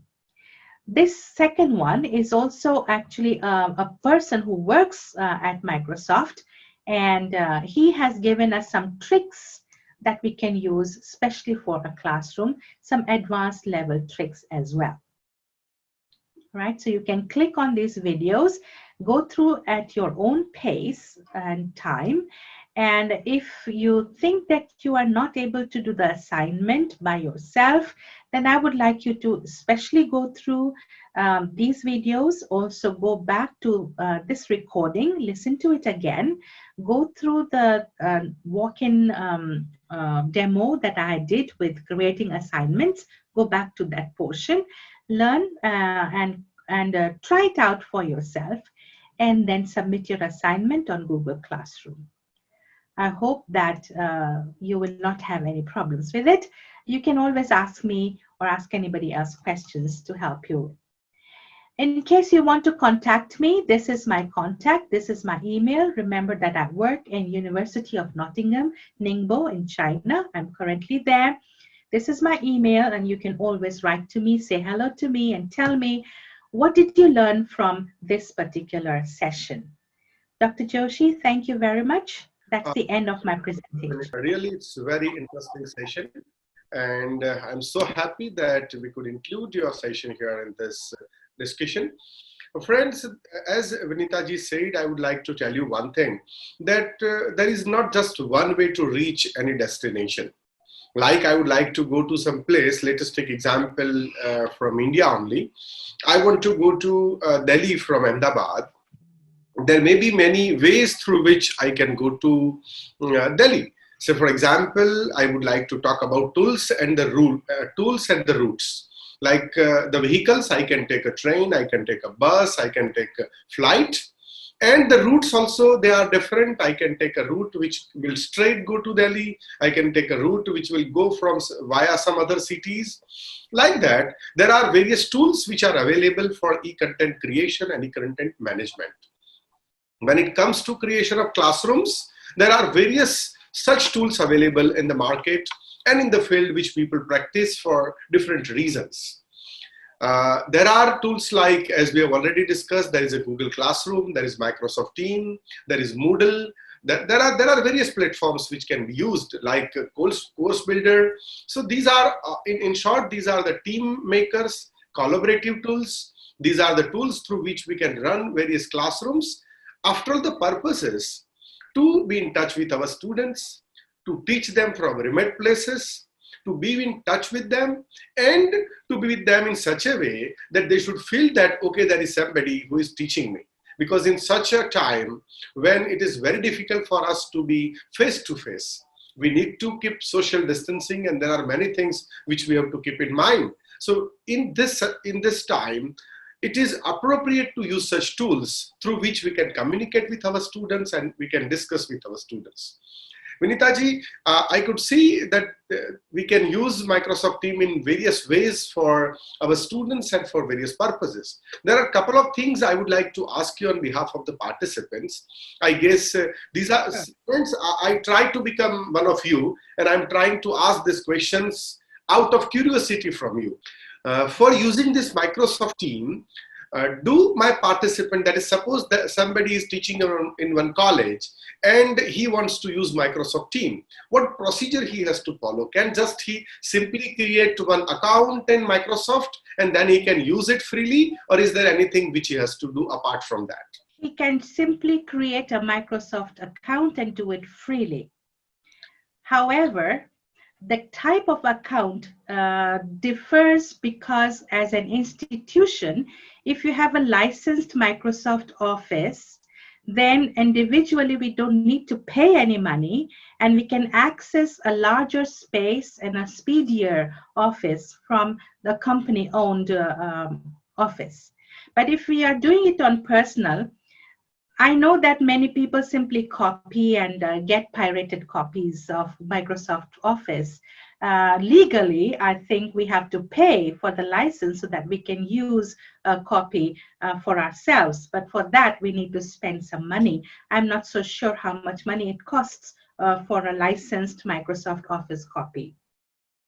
This second one is also actually a person who works at Microsoft, and he has given us some tricks that we can use, especially for a classroom, some advanced level tricks as well. Right, so you can click on these videos, go through at your own pace and time. And if you think that you are not able to do the assignment by yourself, then I would like you to especially go through these videos, also go back to this recording, listen to it again, go through the walk-in demo that I did with creating assignments, go back to that portion, learn and try it out for yourself, and then submit your assignment on Google Classroom. I hope that you will not have any problems with it. You can always ask me or ask anybody else questions to help you. In case you want to contact me, this is my contact. This is my email. Remember that I work in University of Nottingham, Ningbo in China. I'm currently there. This is my email, and you can always write to me, say hello to me, and tell me, what did you learn from this particular session? Dr. Joshi, thank you very much. That's the end of my presentation. Really, it's a very interesting session. And I'm so happy that we could include your session here in this discussion. Friends, as Vinitaji said, I would like to tell you one thing, that there is not just one way to reach any destination. Like I would like to go to some place, let us take example from India only. I want to go to Delhi from Ahmedabad. There may be many ways through which I can go to Delhi. So for example, I would like to talk about tools and the routes. Like the vehicles, I can take a train, I can take a bus, I can take a flight. And the routes also, they are different. I can take a route which will straight go to Delhi. I can take a route which will go from via some other cities. Like that, there are various tools which are available for e-content creation and e-content management. When it comes to creation of classrooms, there are various such tools available in the market and in the field which people practice for different reasons. There are tools like, as we have already discussed, there is a Google Classroom, there is Microsoft Teams, there is Moodle. There are various platforms which can be used, like Course Builder. So these are, in short, these are the team makers, collaborative tools. These are the tools through which we can run various classrooms. After all, the purpose is to be in touch with our students, to teach them from remote places, to be in touch with them, and to be with them in such a way that they should feel that, okay, there is somebody who is teaching me. Because in such a time when it is very difficult for us to be face to face, we need to keep social distancing, and there are many things which we have to keep in mind. So in this time, it is appropriate to use such tools through which we can communicate with our students and we can discuss with our students. Vinitaji, I could see that we can use Microsoft Team in various ways for our students and for various purposes. There are a couple of things I would like to ask you on behalf of the participants. I guess these are friends. I try to become one of you, and I'm trying to ask these questions out of curiosity from you. For using this Microsoft Team, do my participant, that is, suppose that somebody is teaching in one college and he wants to use Microsoft Team, what procedure he has to follow? Can just he simply create one account in Microsoft and then he can use it freely, or is there anything which he has to do apart from that? He can simply create a Microsoft account and do it freely. However, the type of account differs because as an institution, if you have a licensed Microsoft Office, then individually we don't need to pay any money and we can access a larger space and a speedier office from the company-owned office. But if we are doing it on personal, I know that many people simply copy and get pirated copies of Microsoft Office. Legally, I think we have to pay for the license so that we can use a copy for ourselves. But for that, we need to spend some money. I'm not so sure how much money it costs for a licensed Microsoft Office copy.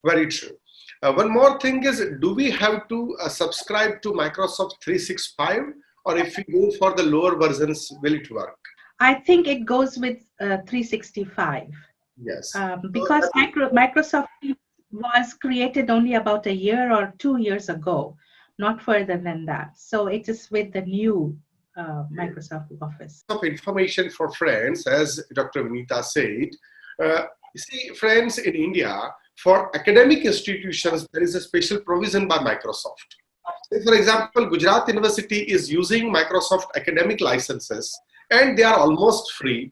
Very true. One more thing is, do we have to subscribe to Microsoft 365? Or if we go for the lower versions, will it work? I think it goes with 365. Yes. Because Microsoft was created only about a year or 2 years ago, not further than that. So it is with the new Microsoft Office. Of information for friends, as Dr. Vinita said. See, friends, in India, for academic institutions, there is a special provision by Microsoft. For example, Gujarat University is using Microsoft academic licenses and they are almost free.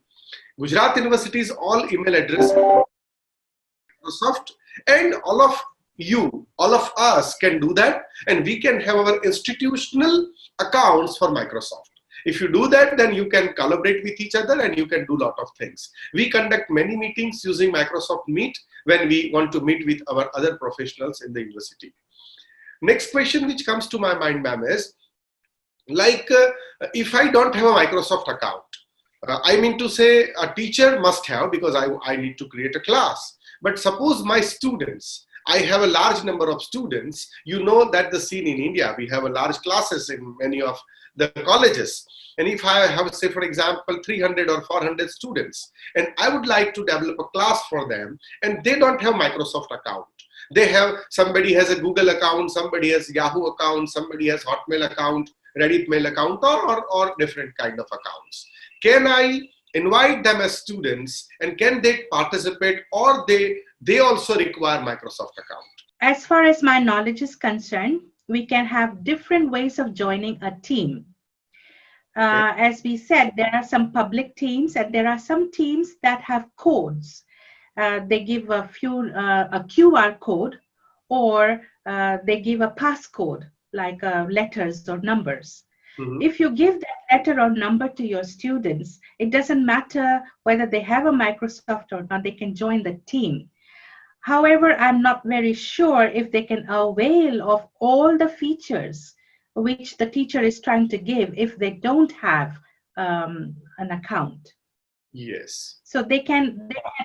Gujarat University's all email address Microsoft, and all of you, all of us can do that, and we can have our institutional accounts for Microsoft. If you do that, then you can collaborate with each other and you can do a lot of things. We conduct many meetings using Microsoft Meet when we want to meet with our other professionals in the university. Next question which comes to my mind, ma'am, is like if I don't have a Microsoft account, I mean to say a teacher must have, because I need to create a class. But suppose my students, I have a large number of students. You know that the scene in India, we have a large classes in many of the colleges. And if I have, say, for example, 300 or 400 students, and I would like to develop a class for them, and they don't have Microsoft account. They have, somebody has a Google account, somebody has Yahoo account, somebody has Hotmail account, Reddit mail account, or different kind of accounts. Can I invite them as students and can they participate, or they also require Microsoft account? As far as my knowledge is concerned, we can have different ways of joining a team. As we said, there are some public teams and there are some teams that have codes. They give a QR code, or they give a passcode like letters or numbers. Mm-hmm. If you give that letter or number to your students, it doesn't matter whether they have a Microsoft or not, they can join the team. However, I'm not very sure if they can avail of all the features which the teacher is trying to give if they don't have an account. Yes. So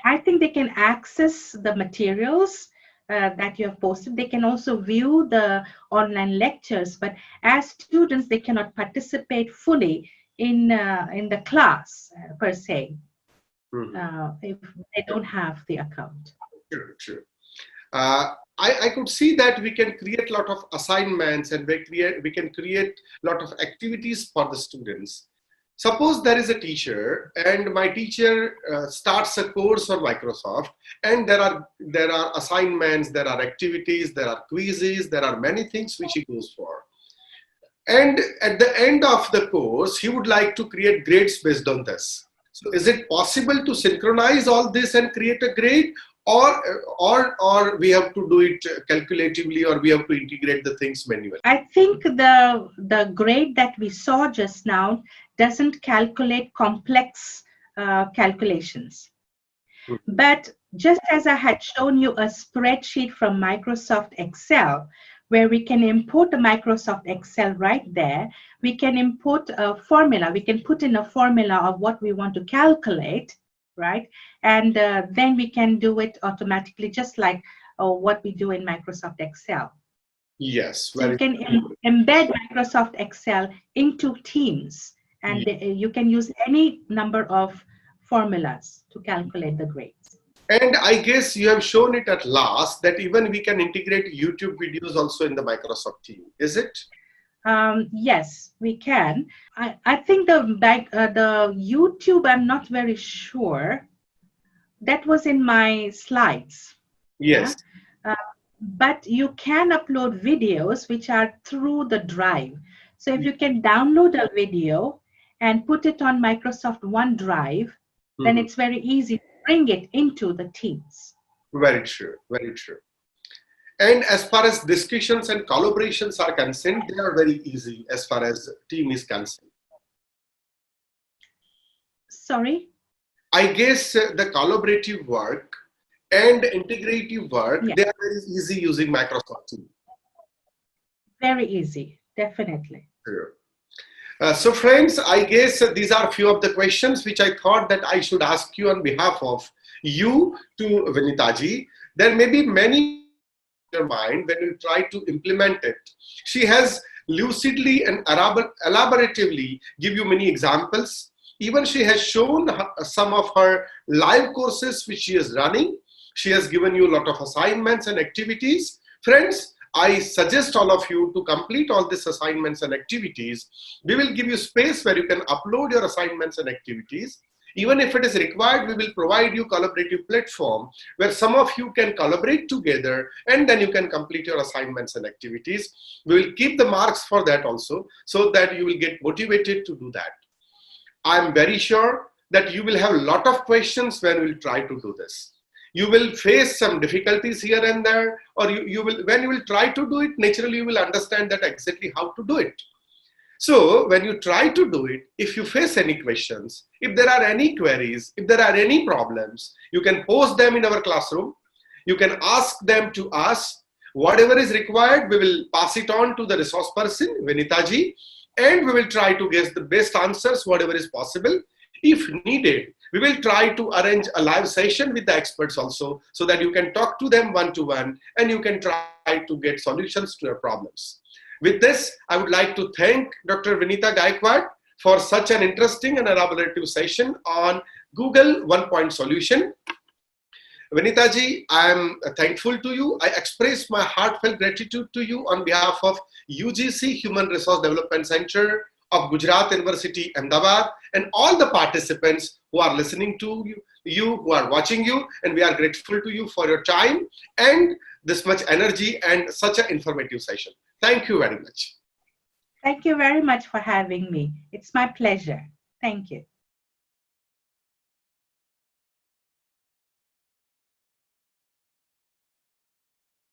I think they can access the materials that you have posted. They can also view the online lectures, but as students, they cannot participate fully in the class per se, if they don't have the account. True. I could see that we can create a lot of assignments and we can create a lot of activities for the students. Suppose there is a teacher and my teacher starts a course on Microsoft, and there are assignments, there are activities, there are quizzes, there are many things which he goes for. And at the end of the course, he would like to create grades based on this. So is it possible to synchronize all this and create a grade, or we have to do it calculatively, or we have to integrate the things manually? I think the grade that we saw just now doesn't calculate complex calculations. But just as I had shown you a spreadsheet from Microsoft Excel, where we can import a Microsoft Excel right there, we can import a formula. We can put in a formula of what we want to calculate, right? And then we can do it automatically, just like what we do in Microsoft Excel. Yes, So you can embed Microsoft Excel into Teams, and you can use any number of formulas to calculate the grades. And I guess you have shown it at last that even we can integrate YouTube videos also in the Microsoft team, is it? Yes, we can. I think the YouTube, I'm not very sure. That was in my slides. Yes. Yeah? But you can upload videos which are through the drive. So if you can download a video and put it on Microsoft OneDrive, then it's very easy to bring it into the Teams. Very true, very true. And as far as discussions and collaborations are concerned, they are very easy as far as team is concerned. Sorry? I guess the collaborative work and integrative work, Yeah. they are very easy using Microsoft Teams. Very easy, definitely. Sure. So friends, I guess these are a few of the questions which I thought that I should ask you on behalf of you to Vinitaji. There may be many in your mind when you try to implement it. She has lucidly and elaboratively give you many examples. Even she has shown some of her live courses which she is running. She has given you a lot of assignments and activities. Friends, I suggest all of you to complete all these assignments and activities. We will give you space where you can upload your assignments and activities. Even if it is required, we will provide you collaborative platform where some of you can collaborate together and then you can complete your assignments and activities. We will keep the marks for that also so that you will get motivated to do that. I'm very sure that you will have a lot of questions when we'll try to do this. You will face some difficulties here and there, or when you will try to do it, naturally you will understand that exactly how to do it. So when you try to do it, if you face any questions, if there are any queries, if there are any problems, you can post them in our classroom. You can ask them to us. Whatever is required, we will pass it on to the resource person, Vinitaji, and we will try to get the best answers, whatever is possible. If needed, we will try to arrange a live session with the experts also so that you can talk to them one-to-one and you can try to get solutions to your problems. With this, I would like to thank Dr. Vinita Gaikwad for such an interesting and elaborative session on Google one-point solution. Vinitaji, I am thankful to you. I express my heartfelt gratitude to you on behalf of UGC Human Resource Development Center of Gujarat University, Ahmedabad, and all the participants who are listening to you, who are watching you, and we are grateful to you for your time and this much energy and such an informative session. Thank you very much. Thank you very much for having me. It's my pleasure. Thank you.